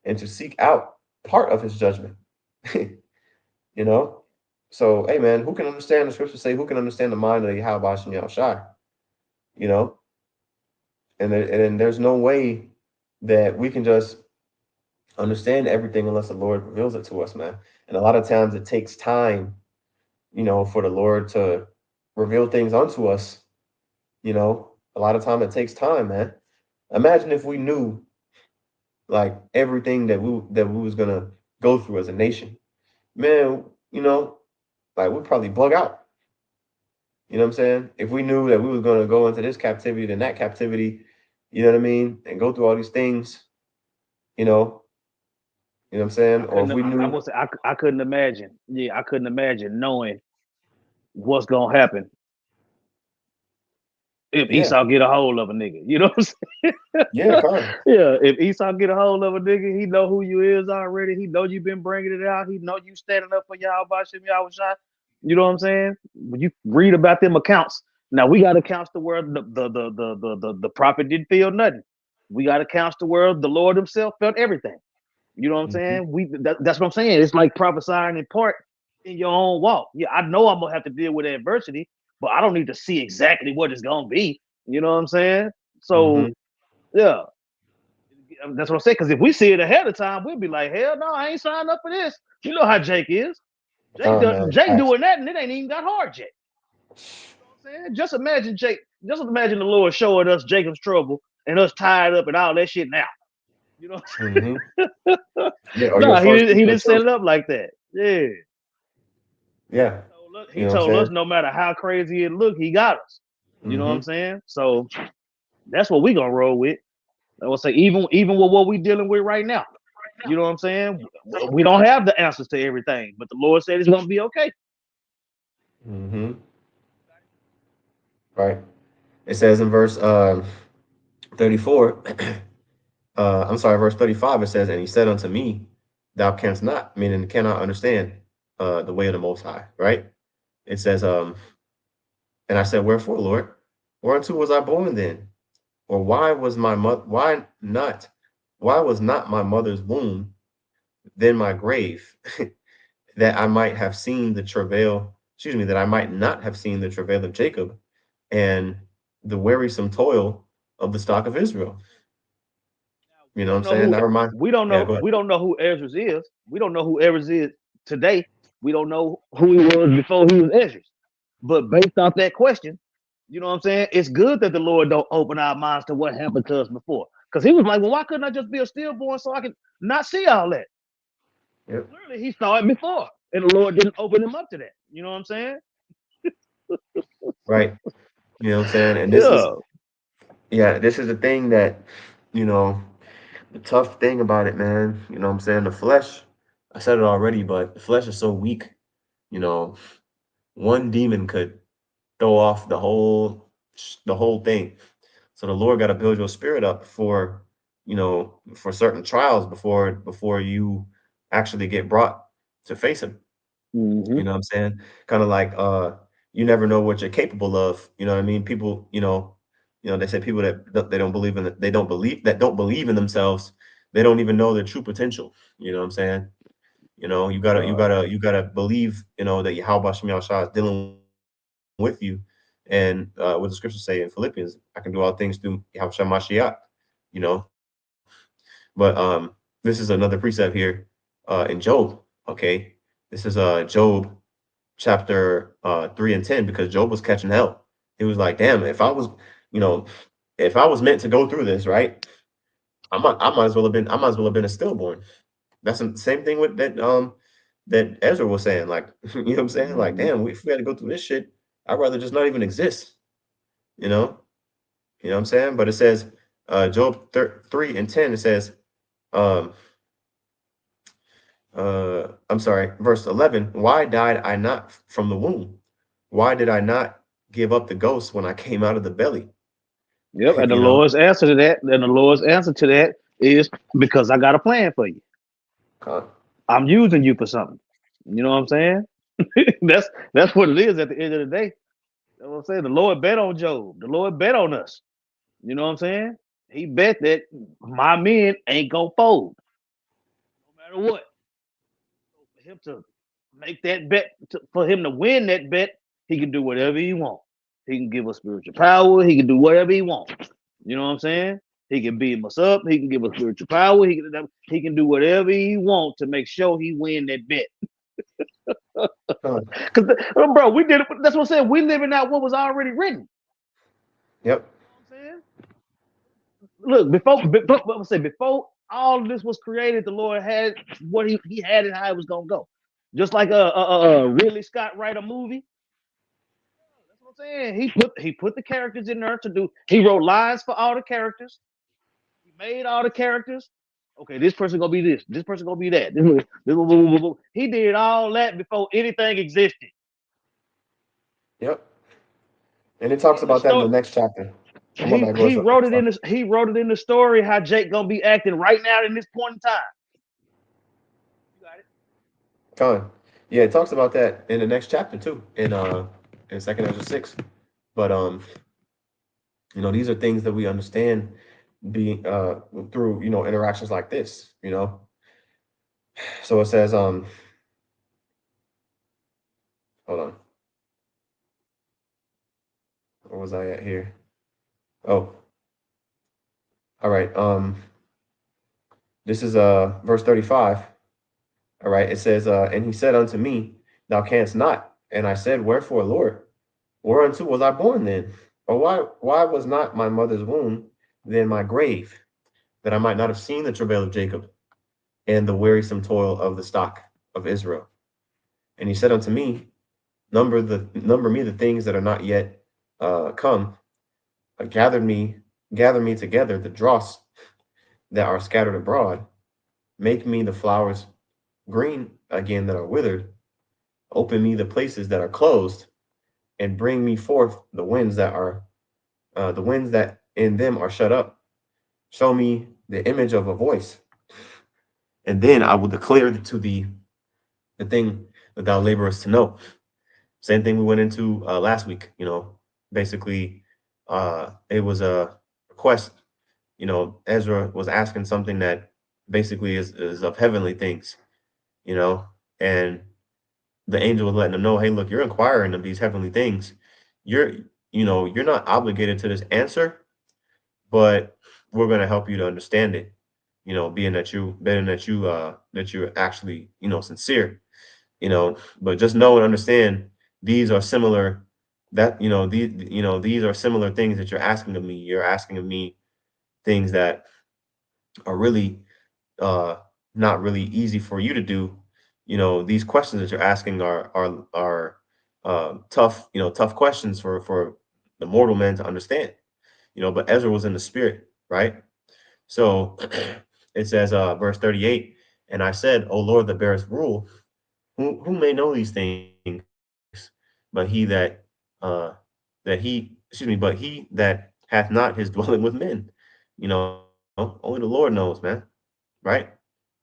and to seek out part of His judgment." you know. So, hey, man, who can understand the scriptures say? Who can understand the mind of the Yahweh Shem Yahushai? You know, and there's no way that we can just understand everything unless the Lord reveals it to us, man. And a lot of times it takes time, for the Lord to reveal things unto us. A lot of time it takes time, man. Imagine if we knew like everything that we was gonna go through as a nation, man. Like we'd probably bug out. You know what I'm saying? If we knew that we was gonna go into this captivity, then that captivity, you know what I mean, and go through all these things, you know, you know what I'm saying? I Or if couldn't. we I knew, was. I couldn't imagine. Yeah, I couldn't imagine knowing what's gonna happen if yeah, Esau get a hold of a nigga. You know what I'm yeah, saying? Con, Yeah, if Esau get a hold of a nigga, he know who you is already. He know you been bringing it out. He know you standing up for y'all by Shem Yahushua. You know what I'm saying? When you read about them accounts, now we got accounts to where the prophet didn't feel nothing. We got accounts to where the Lord Himself felt everything. You know what I'm hmm, saying? That's what I'm saying. It's like prophesying in part in your own walk. Yeah, I know I'm gonna have to deal with adversity, but I don't need to see exactly what it's gonna be. You know what I'm saying? hmm, So yeah, that's what I'm saying. Because if we see it ahead of time, we'll be like, hell no, I ain't signed up for this. You know how Jake is. Con, man, Jake facts. doing that, and it ain't even got hard yet. You know what I'm saying? Just imagine Jake. Just imagine the Lord showing us Jacob's trouble and us tied up and all that shit now. You know? Hmm. Yeah, or your No, first he fruits of the didn't set church. it up like that. Yeah. Yeah, you He know what I'm told us saying? no matter how crazy it looked, he got us. You know what I'm Hmm. saying? So that's what we gonna roll with. I will say even with what we dealing with right now. You know what I'm saying? We don't have the answers to everything, but the Lord said it's gonna be okay. Hmm. Right. It says in verse 34, I'm sorry, verse 35, it says, "And he said unto me, Thou canst not," meaning cannot understand the way of the Most High, right? It says, "And I said, Wherefore, Lord? Whereunto was I born then? Or why was not my mother's womb then my grave, that I might have seen the travail, excuse me, that I might not have seen the travail of Jacob and the wearisome toil of the stock of Israel." We You know what don't I'm know saying? who That reminds, yeah, go ahead. we don't know who Esdras is. We don't know who Esdras is today. We don't know who he was before he was Esdras. But based off that question, you know what I'm saying? It's good that the Lord don't open our minds to what happened to us before. Because he was like, well, why couldn't I just be a stillborn so I could not see all that? Yep. Clearly, he saw it before, and the Lord didn't open him up to that. You know what I'm saying? Right. You know what I'm saying? And this is, Yeah. yeah, this is the thing that, you know, the tough thing about it, man, you know what I'm saying? The flesh, I said it already, but the flesh is so weak, you know, one demon could throw off the whole thing. So the Lord got to build your spirit up for, for certain trials before you actually get brought to face him. You Hmm. know what I'm saying? Kind of like you never know what you're capable of. You know what I mean? People, they say people they don't believe in don't believe in themselves, they don't even know their true potential. You know what I'm saying? You gotta believe, that Yahweh Shem Yahshua is dealing with you. And what the scriptures say in Philippians, I can do all things through Yahweh Shem Mashiach, you know. But this is another precept here in Job. Okay. This is Job chapter 3 and 10, because Job was catching hell. He was like, damn, you know, if I was meant to go through this, right? I might as well have been a stillborn. That's the same thing with that Ezra was saying. Like, you know what I'm saying? Like, Hmm. damn, if we had to go through this shit, I'd rather just not even exist. You know? You know what I'm saying? But it says, Job 3 and 10, it says, um, I'm sorry, verse 11, why died I not from the womb? Why did I not give up the ghost when I came out of the belly? Yep. And the You know? Lord's answer to that is because I got a plan for you. Con, I'm using you for something. You know what I'm saying? that's what it is at the end of the day. That's what I'm saying. The Lord bet on Job. The Lord bet on us. You know what I'm saying? He bet that my men ain't gonna fold, no matter what. So for him to make that bet, for him to win that bet, he can do whatever he wants. He can give us spiritual power. He can do whatever he wants. You know what I'm saying? He can beam us up. He can give us spiritual power. He can do whatever he wants to make sure he win that bet. con. Cause bro, we did it. That's what I'm saying. We living out what was already written. Yep. You know what I'm saying? Look, before all of this was created, the Lord had what he had and how it was gonna go. Just like Ridley Scott write a movie. That's what I'm saying. He put the characters in there to do. He wrote lines for all the characters. He made all the characters. Okay, this person gonna be this. This person gonna be that. He did all that before anything existed. Yep. And it talks In the about that in story, the next chapter. Oh, my he bad, go he ahead. wrote it Sorry. in the story how Jake gonna be acting right now in this point in time. You got it. Con. Yeah, it talks about that in the next chapter too, in Second Ezra 6. But these are things that we understand being through, interactions like this. So it says, hold on, where was I at here? Oh, all right. This is verse 35. All right, it says, and he said unto me, thou canst not. And I said, wherefore, Lord? Whereunto was I born then? Or why was not my mother's womb then my grave, that I might not have seen the travail of Jacob and the wearisome toil of the stock of Israel? And he said unto me, number me the things that are not yet come, gather me together the dross that are scattered abroad, make me the flowers green again that are withered, open me the places that are closed, and bring me forth the winds that in them are shut up. Show me the image of a voice, and then I will declare to thee the thing that thou laborest to know. Same thing we went into last week. Basically, it was a request. Ezra was asking something that basically is of heavenly things. You know, and the angel was letting them know, hey, look, you're inquiring of these heavenly things. You're, you're not obligated to this answer, but we're going to help you to understand it. Being that you're actually, sincere. But just know and understand these are similar. These are similar things that you're asking of me. You're asking of me things that are really uh, not really easy for you to do. These questions that you're asking are tough. Tough questions for the mortal man to understand. But Ezra was in the spirit, right? So it says, verse 38, and I said, O Lord that bearest rule, who may know these things, but he uh but he that hath not his dwelling with men. Only the Lord knows, man. Right?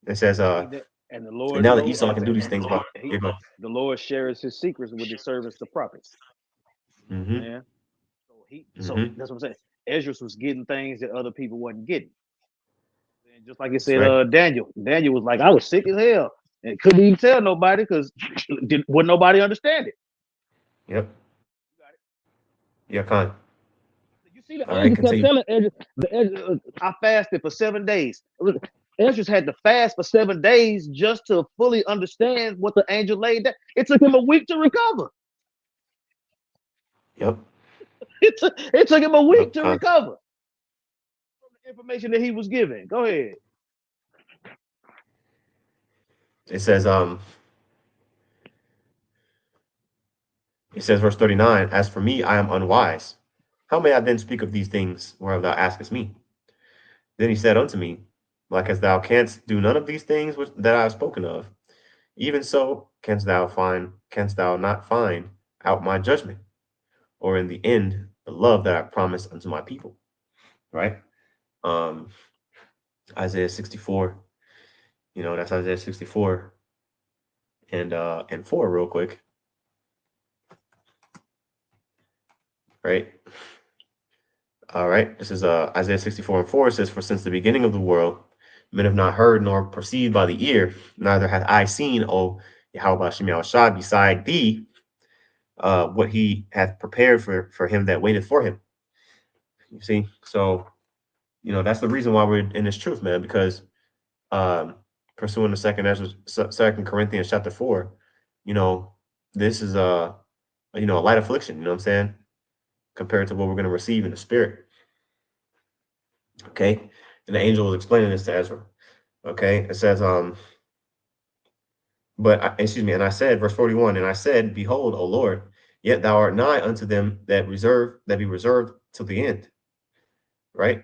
It says, And the and now Lord that know, Esau can do these things about he, the Lord shares his secrets with his servants, the prophets. Mm-hmm. Man, so Mm-hmm. that's what I'm saying. Esdras was getting things that other people wasn't getting. And just like it That's said, right. Daniel was like, I was sick as hell and couldn't even tell nobody because wouldn't nobody understand it. Yep. Yeah, kind. You see, the All right, Esdras kept continue. telling Esdras, I fasted for 7 days. Esdras had to fast for 7 days just to fully understand what the angel laid down. It took him a week to recover. Yep. It took him a week Yep. to Kind. recover from the information that he was given. Go ahead. It says, verse 39, as for me, I am unwise. How may I then speak of these things whereof thou askest me? Then he said unto me, like as thou canst do none of these things which that I have spoken of, even so canst thou not find out my judgment, or in the end the love that I promised unto my people. Right? Um, Isaiah 64. That's Isaiah 64 and 4 real quick. Right? All right. This is Isaiah 64 and 4. It says, for since the beginning of the world, men have not heard nor perceived by the ear, neither hath I seen, O Yahweh Shem Shah, beside thee, what he hath prepared for him that waiteth for him. You see? So, that's the reason why we're in this truth, man, because um, pursuing the second Corinthians chapter 4, you know, this is a light affliction, you know what I'm saying? Compared to what we're going to receive in the spirit. Okay. And the angel was explaining this to Ezra. Okay. It says, excuse me, and I said, verse 41, and I said, behold, O Lord, yet thou art nigh unto them that be reserved till the end. Right?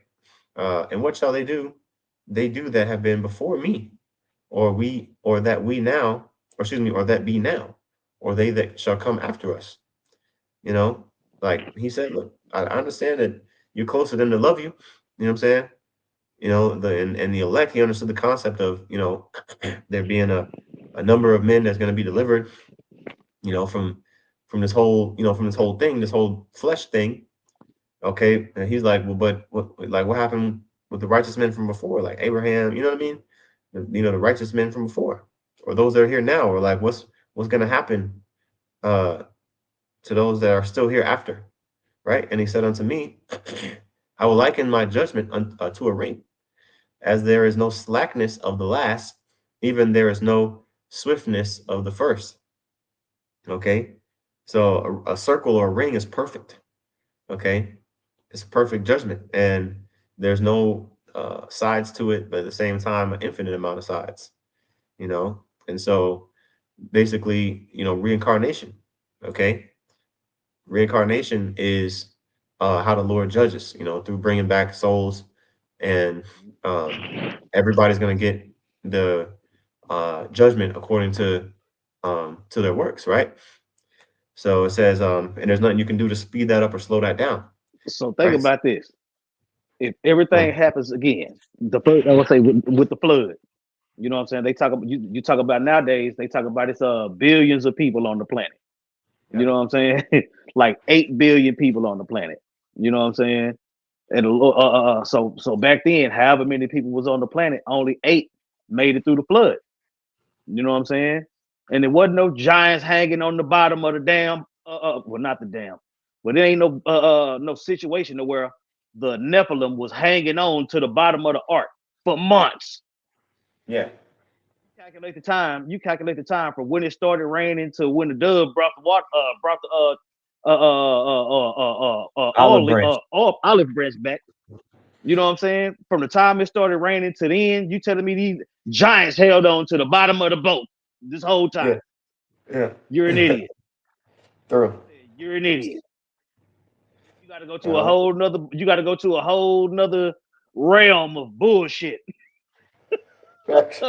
And what shall they do? They do that have been before me, or that we now, or excuse me, or that be now, or they that shall come after us. You know, like he said, look, I understand that you're closer than to love you. You know what I'm saying? And the elect, he understood the concept of, there being a number of men that's going to be delivered, from this whole, from this whole thing, this whole flesh thing. Okay. And he's like, well, but what happened with the righteous men from before, like Abraham, you know what I mean? The righteous men from before, or those that are here now, or like, what's going to happen, uh, to those that are still here after, right? And he said unto me, I will liken my judgment to a ring, as there is no slackness of the last, even there is no swiftness of the first. Okay. So a circle or a ring is perfect. Okay. It's a perfect judgment. And there's no sides to it, but at the same time, an infinite amount of sides, And so basically, reincarnation. Okay. Reincarnation is how the Lord judges, through bringing back souls, and everybody's going to get the judgment according to their works, right? So it says, and there's nothing you can do to speed that up or slow that down, So think right? about this. If everything Mm, happens again, the first I would say with the flood, you know what I'm saying? They talk about you talk about nowadays, they talk about it's billions of people on the planet. You yep. know what I'm saying? Like 8 billion people on the planet. You know what I'm saying? And so back then, however many people was on the planet, only 8 made it through the flood. You know what I'm saying? And there wasn't no giants hanging on the bottom of the dam. Well, not the dam, but there ain't no situation to where the Nephilim was hanging on to the bottom of the ark for months. Yeah. You calculate the time from when it started raining to when the dove brought the water, brought the Olive branch. olive branch back. You know what I'm saying? From the time it started raining to the end, you telling me these giants held on to the bottom of the boat this whole time? Yeah. Yeah. You're an idiot. Thorough. You're an idiot. You got to go to a Uh, whole nother. You got to go to a whole nother realm of bullshit Facts.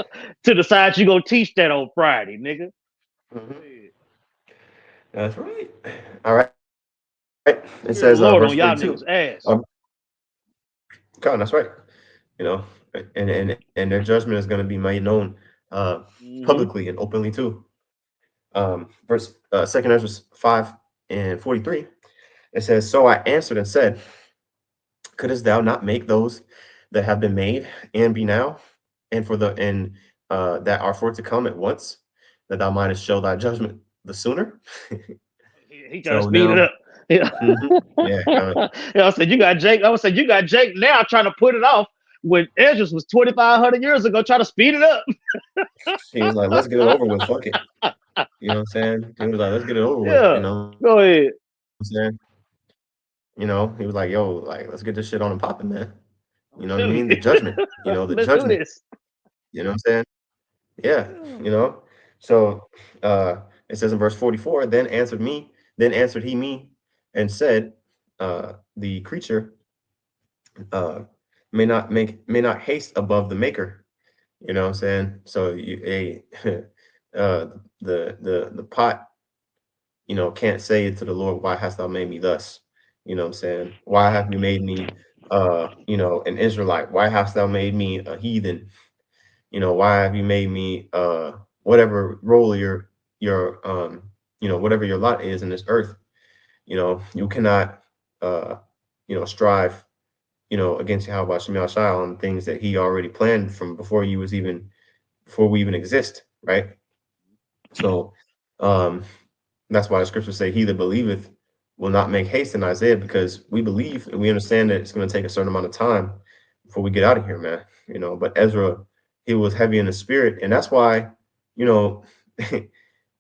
to decide you gonna teach that on Friday, nigga. Mhm. That's right. All right. It says Fear the verse Lord on 42. y'all niggas' Um, ass. God, that's right. You know, and their judgment is going to be made known Mm-hmm. publicly and openly too. Verse Second Ezra 5:43. It says, "So I answered and said, couldst thou not make those that have been made and be now, and for the and that are for to come at once, that thou mightest show thy judgment the sooner?" He trying to So speed it now, up. Yeah. yeah, Yeah, I said you got Jake. I would say you got Jake now trying to put it off when Esdras was 2,500 years ago trying to speed it up. he was like, "Let's get it over with. Fuck it." You know what I'm saying? He was like, "Let's get it over with." You Yeah. know what I'm Go saying? ahead. He was like, "Yo, like, let's get this shit on and popping, man." You know what I I'm mean? The telling you. judgment. You know, the Let's judgment. do this. You know what I'm saying? Yeah. Yeah. You know. So it says in verse 44, then answered he me and said, the creature may not haste above the maker. You know what I'm saying? So the pot, can't say to the Lord, why hast thou made me thus? You know what I'm saying? Why have you made me an Israelite? Why hast thou made me a heathen? Why have you made me whatever role whatever your lot is in this earth? You cannot strive, against Yahweh Shem Shai on things that he already planned from before we even exist, right? So that's why the scriptures say, he that believeth will not make haste in Isaiah, because we believe and we understand that it's going to take a certain amount of time before we get out of here, man. But Ezra, he was heavy in the spirit. And that's why, you know,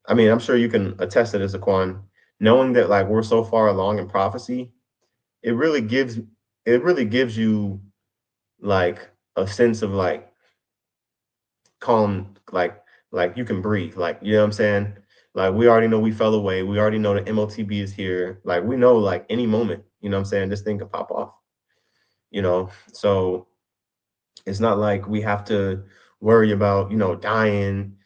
I mean, I'm sure you can attest to this, Aquan, knowing that like we're so far along in prophecy, it really gives you like a sense of like calm, like you can breathe, like, you know what I'm saying? Like we already know we fell away. We already know the MOTB is here. Like we know like any moment, you know what I'm saying, this thing could pop off, So it's not like we have to worry about, dying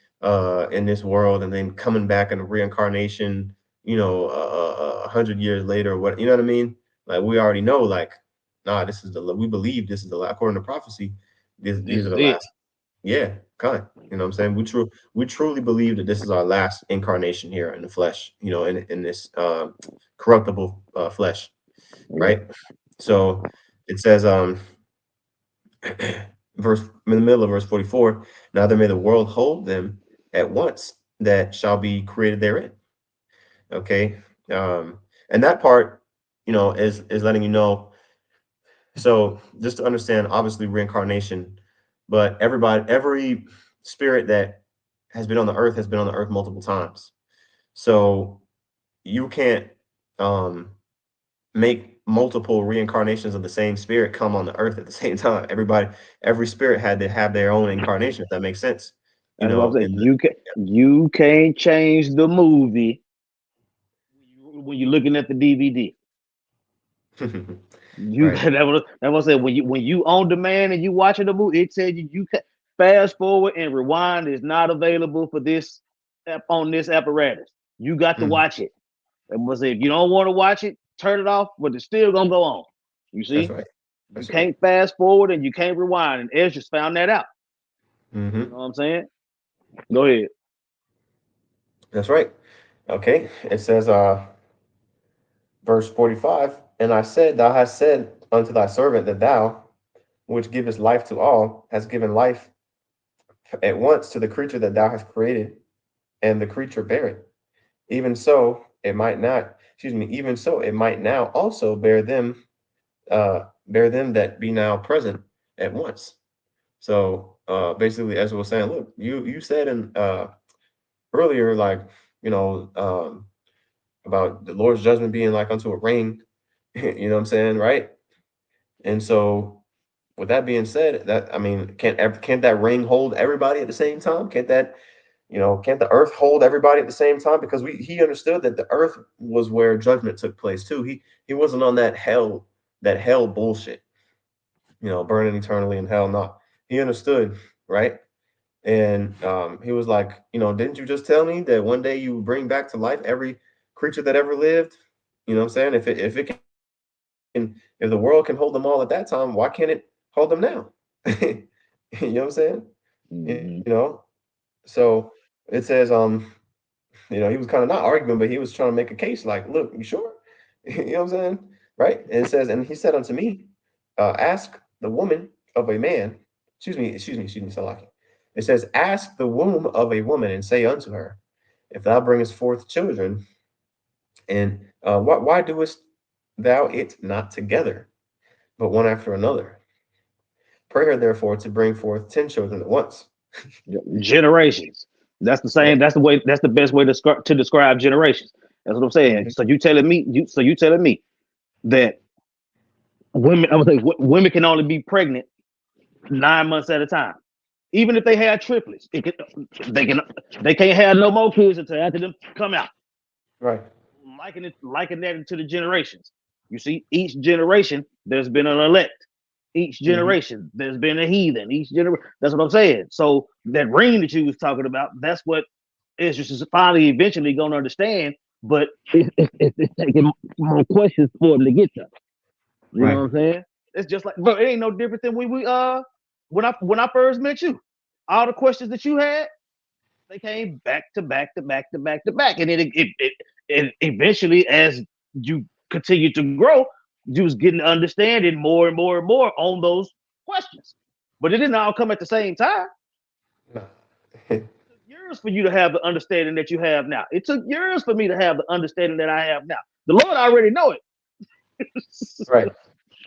in this world and then coming back in a reincarnation, 100 years later or what, you know what I mean? Like we already know, like, nah, we believe this is the according to prophecy, This these are is the it. last. Yeah, kind. You know what I'm saying? We truly believe that this is our last incarnation here in the flesh, in this corruptible flesh, Yeah. right? So it says verse in the middle of verse 44, neither may the world hold them at once that shall be created therein. Okay. And that part, is letting you know. So just to understand, obviously reincarnation, but every spirit that has been on the earth has been on the earth multiple times. So you can't um, make multiple reincarnations of the same spirit come on the earth at the same time. Every spirit had to have their own incarnation, if that makes sense. That's what I'm saying. In You can't change the movie when you're looking at the DVD. the You right. that was it. When you on demand and you watching the movie, it tells you can fast forward and rewind is not available for this on this apparatus. You got to Mm, watch it. And was if you don't want to watch it, turn it off, but it's still gonna go on. You that's see, right. you That's right. can't fast forward and you can't rewind. And Ezra's found that out. You know Hmm. what I'm saying? Go ahead. That's right. Okay. It says verse 45, and I said, thou hast said unto thy servant that thou, which givest life to all, hast given life at once to the creature that thou hast created, and the creature bear it. Even so, it might not, excuse me, even so, it might now also bear them that be now present at once. So basically, Ezra was saying, look, you said in earlier, like, about the Lord's judgment being like unto a ring, you know what I'm saying, right? And so with that being said, that I mean, can't that ring hold everybody at the same time? Can't the earth hold everybody at the same time? Because he understood that the earth was where judgment took place too. He wasn't on that hell bullshit. burning eternally in hell. No, he understood, right? And he was like, didn't you just tell me that one day you would bring back to life every creature that ever lived? You know what I'm saying? If the world can hold them all at that time, why can't it hold them now? You know what I'm saying? Mm-hmm. You know, so it says, he was kind of not arguing, but he was trying to make a case like, look, you sure? You know what I'm saying? Right? And it says, and he said unto me, ask the woman of a man, excuse me, Salaki. It says, ask the womb of a woman and say unto her, if thou bringest forth children, and why doest thou it not together, but one after another? Pray her therefore to bring forth 10 children at once. Generations. That's the Yeah. same. That's the way. That's the best way to describe generations. That's what I'm saying. Mhm. So you telling me? You telling me that women? I'm saying women can only be pregnant 9 months at a time, even if they had triplets. They can. They can't have no more kids until after them come out. Right. Liking that into the generations. You see, each generation there's been an elect. Each Hmm. generation there's been a heathen. Each generation. That's what I'm saying. So that ring that you was talking about, that's what Esdras is finally eventually going to understand. But it's taking more questions for him to get to. You know Right. what I'm saying? It's just like, bro, it ain't no different than we when I first met you. All the questions that you had, they came back to back to back to back to back, and then it eventually, as you continue to grow, you was getting understanding more and more and more on those questions. But it didn't all come at the same time. No. It took years for you to have the understanding that you have now. It took years for me to have the understanding that I have now. The Lord already know it. Right.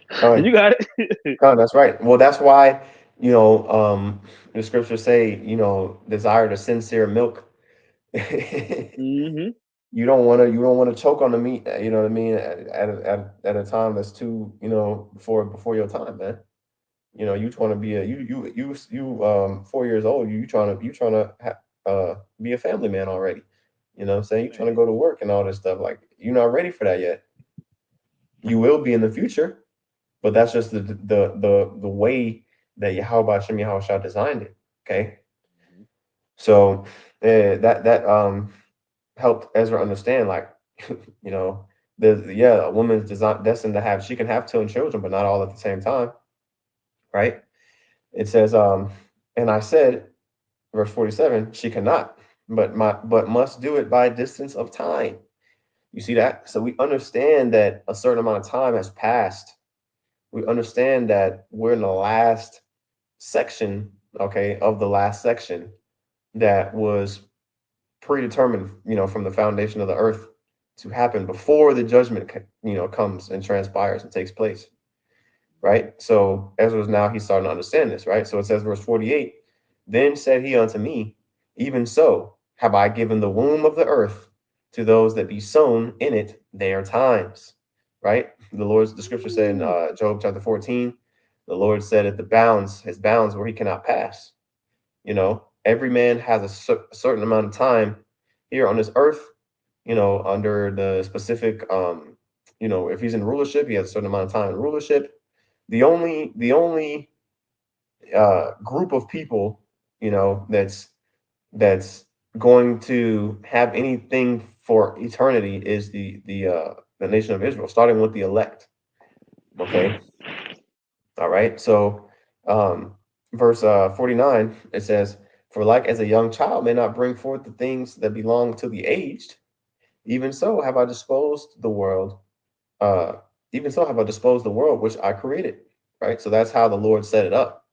And Con, you got it. con, that's right. Well, that's why, the scriptures say, desire the sincere milk. Hmm. You don't want to choke on the meat, you know what I mean, at a time that's too, before your time, man. You want to be a you 4 years old, you trying to be a family man already. You know what I'm saying? You trying to Man. go to work and all this stuff. Like, you're not ready for that yet. You will be in the future, but that's just the way that Yahweh Shem Yahushua designed it. Okay. So that helped Ezra understand, like, you know, a woman's design destined to have, she can have 2 children, but not all at the same time, right? It says, and I said, verse 47, she cannot, but must do it by distance of time. You see that? So we understand that a certain amount of time has passed. We understand that we're in the last section, okay, of the last section that was predetermined, from the foundation of the earth to happen before the judgment, comes and transpires and takes place, right? So Ezra's now, he's starting to understand this, right? So it says, verse 48, then said he unto me, even so have I given the womb of the earth to those that be sown in it their times, right? The scripture said in Job chapter 14, the Lord said at his bounds where he cannot pass. Every man has a certain amount of time here on this earth, under the specific, if he's in rulership, he has a certain amount of time in rulership. The only group of people, that's going to have anything for eternity is the nation of Israel, starting with the elect. Okay, all right. So, verse 49, it says, "For like as a young child may not bring forth the things that belong to the aged, even so have I disposed the world. Uh, even so have I disposed the world which I created." Right. So that's how the Lord set it up.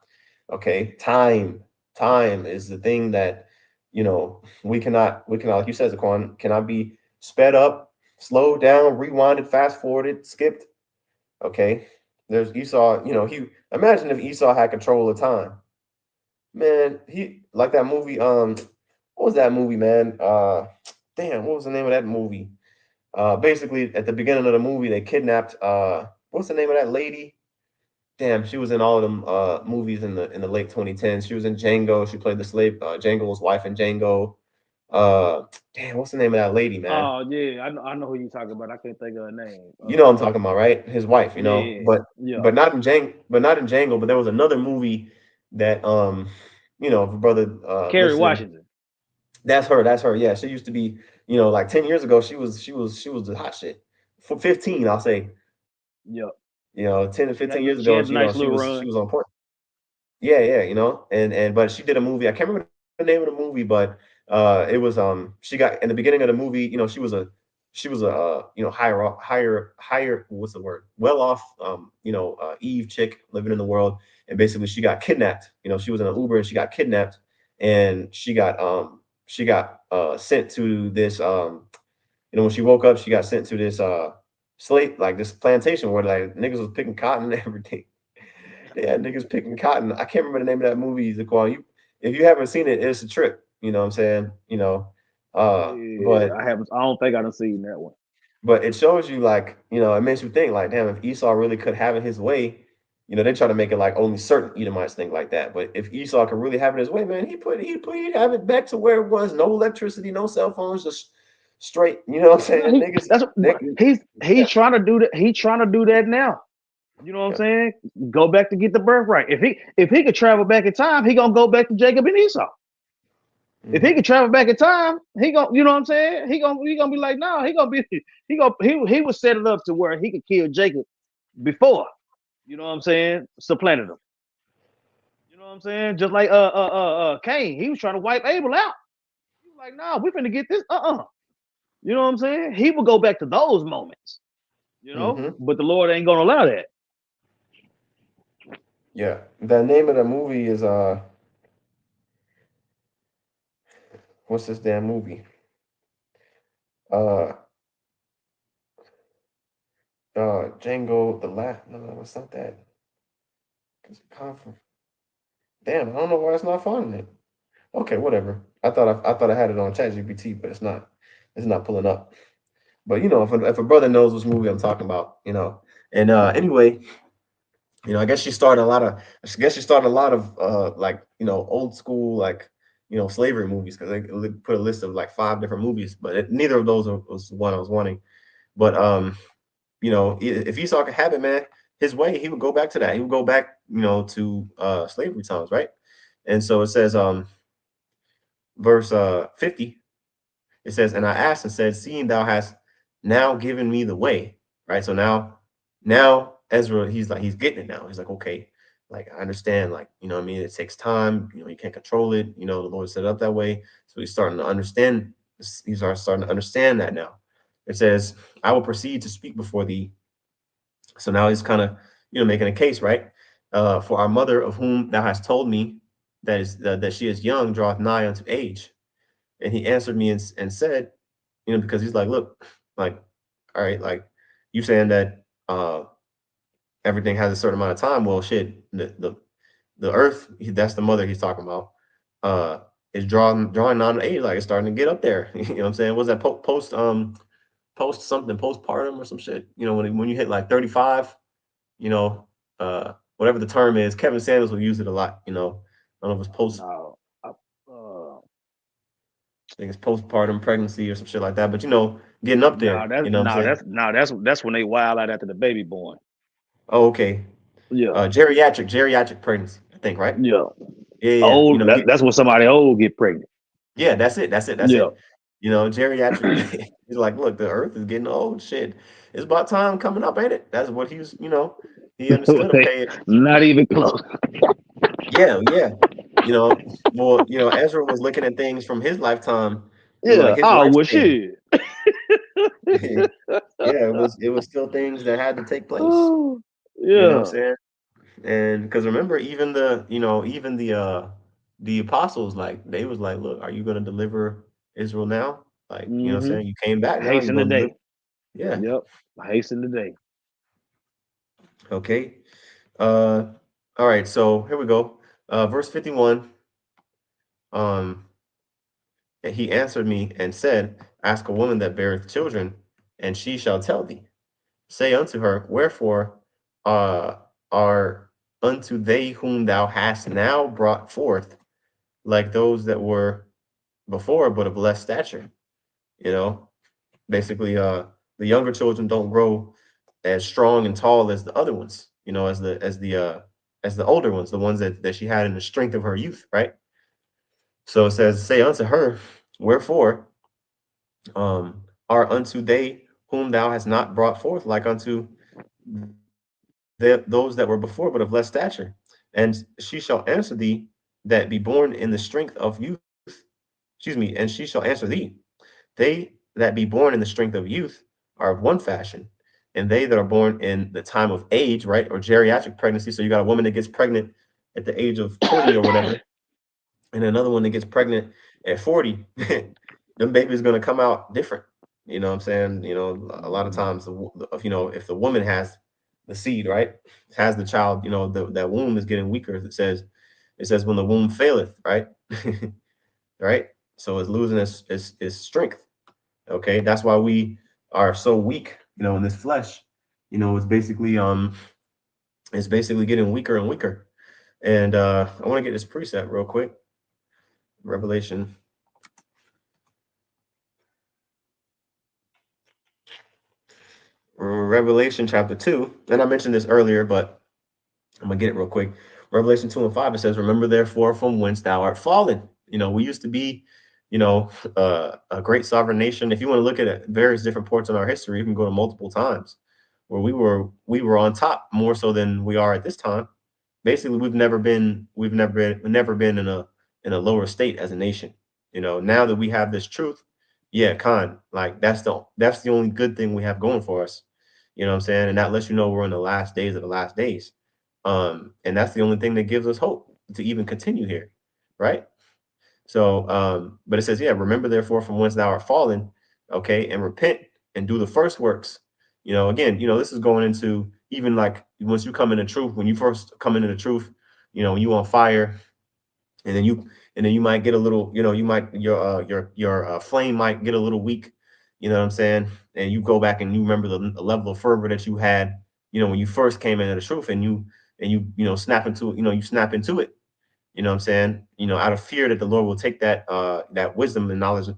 Okay, time is the thing that, we cannot, like you said, Zaquan, cannot be sped up, slowed down, rewinded, fast forwarded, skipped. Okay, there's Esau. He imagine if Esau had control of time, man. He like that movie. What was that movie, man? Damn, what was the name of that movie? Basically, at the beginning of the movie, they kidnapped. What's the name of that lady? Damn, she was in all of them movies in the late 2010s. She was in Django. She played the slave, Django's wife in Django. Damn, what's the name of that lady, man? Oh yeah, I know who you talking about. I can't think of her name. You know what I'm talking about, right? His wife, Yeah, yeah. but not in Django. But there was another movie that if a brother Kerry listening, Washington. that's her. That's her. Yeah, she used to be, like 10 years ago, she was the hot shit. For 15, I'll say, Yeah, 10 to she had 15 years she ago, had a nice little run. she was on point. Yeah, yeah, and but she did a movie. I can't remember the name of the movie, but it was she got in the beginning of the movie. She was a higher what's the word? Well off Eve chick living in the world, and basically she got kidnapped. She was in an Uber and she got kidnapped, and she got sent to this when she woke up she got sent to this slate like this plantation where like niggas was picking cotton and everything. They had niggas picking cotton. I can't remember the name of that movie, Zaquan. If you haven't seen it, it's a trip. You know what I'm saying? Yeah, But I haven't. I don't think I done seen that one. it shows you like, it makes you think like, damn, if Esau really could have it his way, they try to make it like only certain Edomites think like that. But if Esau could really have it his way, man, he'd have it back to where it was, no electricity, no cell phones, just straight. You know what I'm No, saying? Niggas, niggas, he's yeah. trying to do that. He's trying to do that now. You know what I'm Yeah. saying? Go back to get the birthright. If he could travel back in time, he gonna go back to Jacob and Esau. If he Hmm. could travel back in time, he gonna, you know what I'm saying? He gonna be like, no, he would set it up to where he could kill Jacob before. You know what I'm saying? Supplanted him. You know what I'm saying? Just like Cain, he was trying to wipe Abel out. He was like, nah, we finna get this. You know what I'm saying? He would go back to those moments. Hmm. But the Lord ain't gonna allow that. Yeah. The name of the movie is what's this damn movie? Uh, Django the Last. No, it's not that. It's Conf- Damn, I don't know why it's not finding it. Okay, whatever. I thought I had it on ChatGPT, but it's not. It's not pulling up. But if a brother knows which movie I'm talking about, And anyway, I guess she started a lot of. I guess she started a lot of like old school like slavery movies because they put a list of like 5 different movies, but neither of those was the one I was wanting. But if Esau could have it, man, his way, he would go back to that. He would go back, to slavery times, right? And so it says, verse 50, it says, and I asked and said, seeing thou hast now given me the way, right? So now Ezra, he's getting it now. He's like, okay, like I understand, like, what I mean, it takes time, you can't control it, the Lord set it up that way. So he's starting to understand, starting to understand that now. It says, I will proceed to speak before thee. So now he's kind of, making a case, right? For our mother, of whom thou hast told me that she is young, draweth nigh unto age. And he answered me and said, because he's like, look, like, all right, like you saying that everything has a certain amount of time. Well, shit, the earth, that's the mother he's talking about, uh, is drawing on age, like it's starting to get up there. You know what I'm saying? Was that post something postpartum or some shit? When you hit like 35, whatever the term is. Kevin Samuels will use it a lot. I don't know if it's post. No, uh, I think it's postpartum pregnancy or some shit like that. But getting up no, there. that's You know what I'm no, saying? that's no, that's when they wild out after the baby born. Oh, okay. Yeah, Geriatric pregnancy. I think right. yeah. Yeah, yeah. Old. That's when somebody old get pregnant. Yeah. That's it. That's it. That's Yeah. it. Geriatric. He's like, look, the Earth is getting old. Shit, it's about time coming up, ain't it? That's what he's. He understood. Okay. Not even close. Yeah, yeah. Well, Ezra was looking at things from his lifetime, like Yeah. his Oh well, lifespan. shit. Yeah, it was still things that had to take place. Oh, You know what I'm yeah. saying? And because remember, even the apostles, like they was like, look, are you gonna deliver Israel now? Like, what I'm Mm-hmm. saying? You came back now, you're Hasten the gonna deliver. day. Yeah. Yep. Hasten the day. Okay. Uh all right, so here we go. Verse 51. Um, and he answered me and said, ask a woman that beareth children, and she shall tell thee. Say unto her, wherefore are unto they whom thou hast now brought forth like those that were before, but of less stature. You know, basically, the younger children don't grow as strong and tall as the other ones. You know, as the older ones, the ones that she had in the strength of her youth, right? So it says, "Say unto her, wherefore are unto they whom thou hast not brought forth like unto those that were before, but of less stature. And she shall answer thee that be born in the strength of youth. Excuse me. And she shall answer thee, they that be born in the strength of youth are of one fashion, and they that are born in the time of age, right, or geriatric pregnancy. So you got a woman that gets pregnant at the age of 20 or whatever, and another one that gets pregnant at 40, them babies going to come out different. You know what I'm saying? You know, a lot of times, you know, if the woman has the seed, right, has the child, you know, that womb is getting weaker. It says when the womb faileth, right, right. So it's losing its strength. Okay, that's why we are so weak, you know, in this flesh. You know, it's basically getting weaker and weaker. And I want to get this precept real quick. Revelation Revelation chapter 2, and I mentioned this earlier, but I'm gonna get it real quick. Revelation 2 and 5, it says, "Remember therefore from whence thou art fallen." You know, we used to be, you know, a great sovereign nation. If you want to look at various different parts in our history, you can go to multiple times where we were on top more so than we are at this time. Basically, we've never been in a lower state as a nation. You know, now that we have this truth, yeah, like that's the only good thing we have going for us. You know what I'm saying? And that lets you know we're in the last days of the last days. And that's the only thing that gives us hope to even continue here, right? So, but it says, yeah, remember therefore from whence thou art fallen, okay, and repent and do the first works. You know, again, you know, this is going into even like once you come into truth, when you first come into the truth, you know, you on fire, and then you might get a little, you know, you might your flame might get a little weak, you know what I'm saying? And you go back and you remember the level of fervor that you had, you know, when you first came into the truth, and you know snap into it, you know, you snap into it, you know what I'm saying? You know, out of fear that the Lord will take that wisdom and knowledge,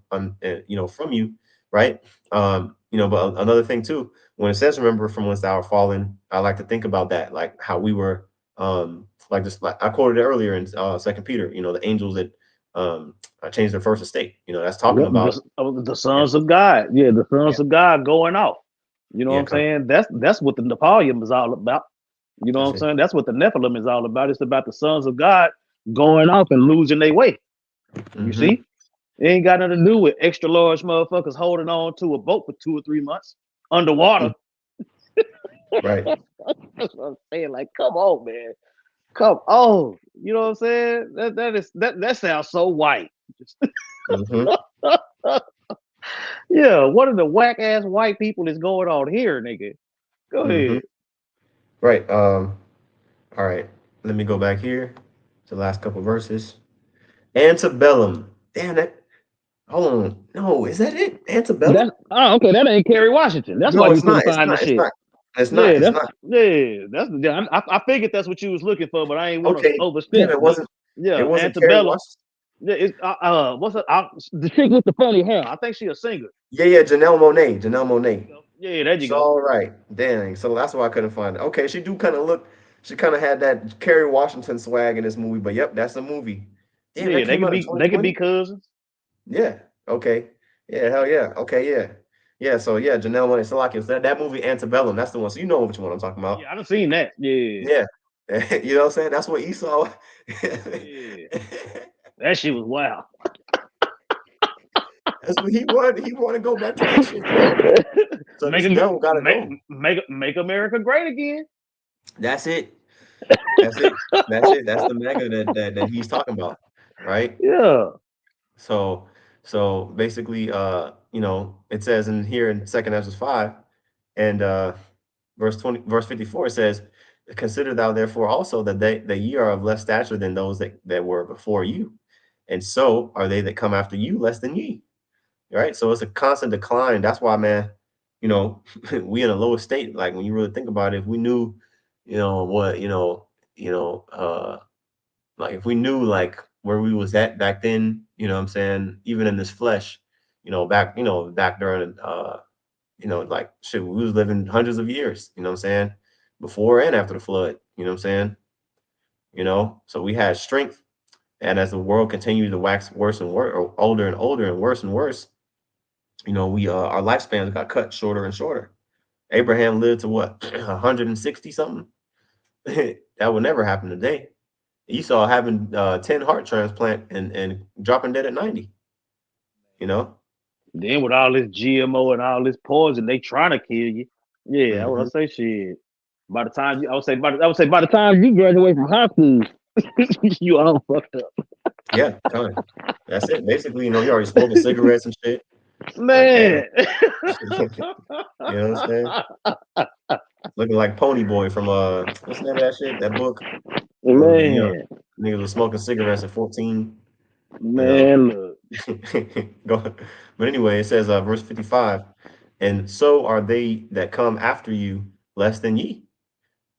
you know, from you, right? You know, but another thing too, when it says remember from whence thou art fallen, I like to think about that, like how we were, like just like I quoted it earlier in Second Peter, you know, the angels that changed their first estate. You know, that's talking Yep, about, the sons of God. Yeah, the yeah, sons of God going off. You know what yeah, I'm saying? That's what the Napoleon is all about. You know what that's I'm it. saying? That's what the Nephilim is all about. It's about the sons of God going off and losing their way. You Hmm. see? It ain't got nothing to do with extra large motherfuckers holding on to a boat for 2 or 3 months underwater. Right. That's what I'm saying. Like, come on, man. Come on. You know what I'm saying? That sounds so white. Hmm. Yeah, what are the whack ass white people is going on here, nigga? Go Hmm. ahead. Right. All right. Let me go back here to the last couple verses. Antebellum. Damn that. Hold on. No, is that it? Antebellum? That's okay. That ain't Kerry Washington. That's why No, you it's couldn't not. It's find the not. It's shit. not. It's not. Yeah, It's that's not. yeah. That's yeah. I figured that's what you was looking for, but I ain't want to Okay. Damn, overstep. it But wasn't. It yeah, wasn't Kerry Antebellum. Washington. Yeah, it's what's the chick with the funny hair? I think she a singer. Yeah, yeah. Janelle Monet. Janelle There you Monet. go. Yeah, there you It's go. all right. Dang. So that's why I couldn't find it. Okay, she do kind of look. She kind of had that Kerry Washington swag in this movie. But yep, that's the movie. Damn, that Yeah, came out in they could be 2020. cousins. Yeah. Okay. Yeah. Hell yeah. Okay. Yeah. Yeah. So yeah, Janelle Monae Salaki. That movie Antebellum. That's the one. So you know which one I'm talking about. Yeah, I done seen that. Yeah, Yeah. You know what I'm saying? That's what Esau. yeah. That shit was wild. That's what he wanted. He wanted to go back to that shit, man. So make this a, devil gotta make go. make America great again. That's it. That's it. That's it. That's the mega that he's talking about, right? Yeah. So basically, you know, it says in here in Second Ezra 5 and verse 54, it says, "Consider thou therefore also that ye are of less stature than those that were before you, and so are they that come after you less than ye." Right? So it's a constant decline. That's why, man, you know, we in a lower state. Like when you really think about it, if we knew, you know, what, like if we knew like where we was at back then, You know what I'm saying? Even in this flesh, back during like shit, we was living hundreds of years, you know what I'm saying? Before and after the flood, you know what I'm saying? So we had strength, and as the world continued to wax worse and worse, or older and older and worse, we our lifespans got cut shorter and shorter. Abraham lived to what, 160 something? That would never happen today. Esau having 10 heart transplant and dropping dead at 90, you know? Then with all this GMO and all this poison, they trying to kill you. Yeah, I Hmm. would say shit. By the time you, I would say by the time you graduate from high school, you all fucked up. Yeah, kind of. That's it. Basically, you already smoking cigarettes and shit. Like, damn. Man. You know what I'm saying? Looking like Pony Boy from what's the name of that shit? That book? Man. Niggas was smoking cigarettes at 14, you know. Man, look. Go. But anyway, it says verse 55, and so are they that come after you less than ye,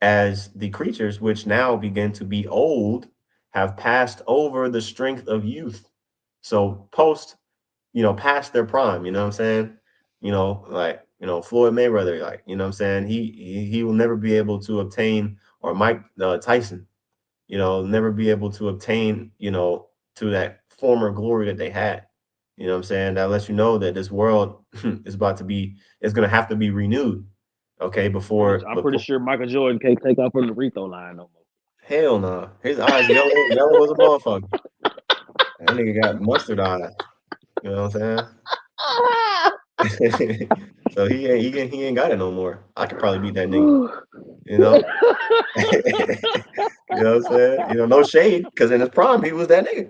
as the creatures which now begin to be old have passed over the strength of youth. So past their prime, you know what I'm saying? Like, Floyd Mayweather, like, you know what I'm saying? He will never be able to obtain, or Mike Tyson, never be able to obtain, to that former glory that they had. You know what I'm saying? That lets you know that this world is going to have to be renewed. Okay, I'm pretty sure Michael Jordan can't take off from the free throw line no more. hell no. His eyes yellow as a motherfucker. That nigga got mustard eye. You know what I'm saying? So he ain't got it no more. I could probably beat that nigga. You know? You know what I'm saying? No shade, because in his prime he was that nigga.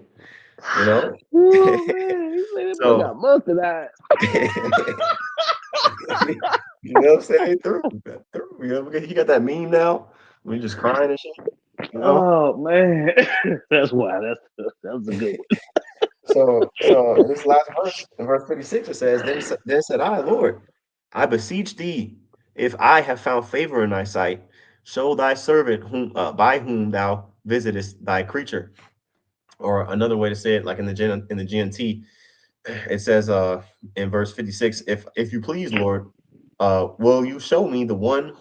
You know? Oh man, he said that boy So got mustard eyes. you know what I'm saying? Through. He got that meme now when he just crying and shit. You know? Oh man, that's why. That's a good one. So in this last verse, in verse 56, it says, then said I, Lord, I beseech thee, if I have found favor in thy sight, show thy servant by whom thou visitest thy creature. Or another way to say it, like in the GNT, it says in verse 56, if you please, Lord, will you show me the one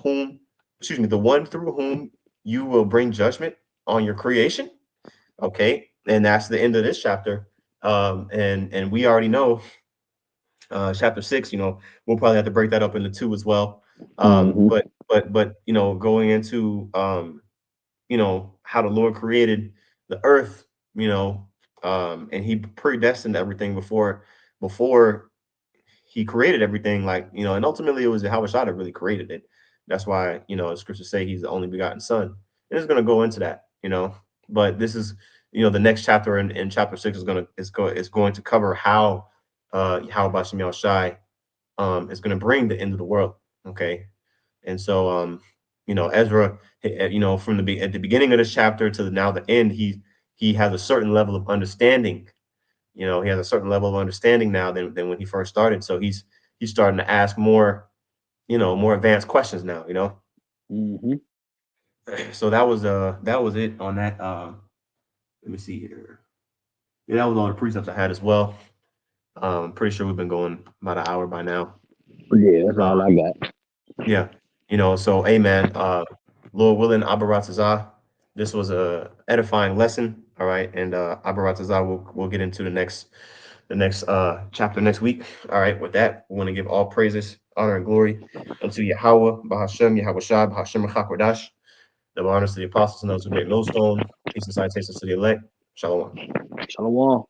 through whom you will bring judgment on your creation? Okay, and that's the end of this chapter. And we already know chapter 6. We'll probably have to break that up into two as well. Mm-hmm. But going into how the Lord created the earth, and He predestined everything before He created everything. Like, and ultimately it was Yahweh Shah that really created it. That's why the scriptures say He's the only begotten Son. And it's going to go into that. But this is the next chapter in chapter 6 is going to cover how how Bashem Yahweh Shai is going to bring the end of the world. Okay. And so Ezra, from at the beginning of this chapter to now the end, he has a certain level of understanding. He has a certain level of understanding now than when he first started. So he's starting to ask more, more advanced questions now. Mm-hmm. So that was it on that. Let me see here. Yeah, that was all the precepts I had as well. Pretty sure we've been going about an hour by now. Yeah, that's Uh, all I got. yeah, so hey man, Lord willing, Abaratazah, this was a edifying lesson. All right, and Abaratazah, we'll get into the next chapter next week. All right, with that, we want to give all praises, honor, and glory unto Yahweh, Bahashem, Yahweh Shai, Bahashem Chakwadash. The honors to the apostles and those who make millstone. Peace and salutations to the elect. Shalom. Shalom.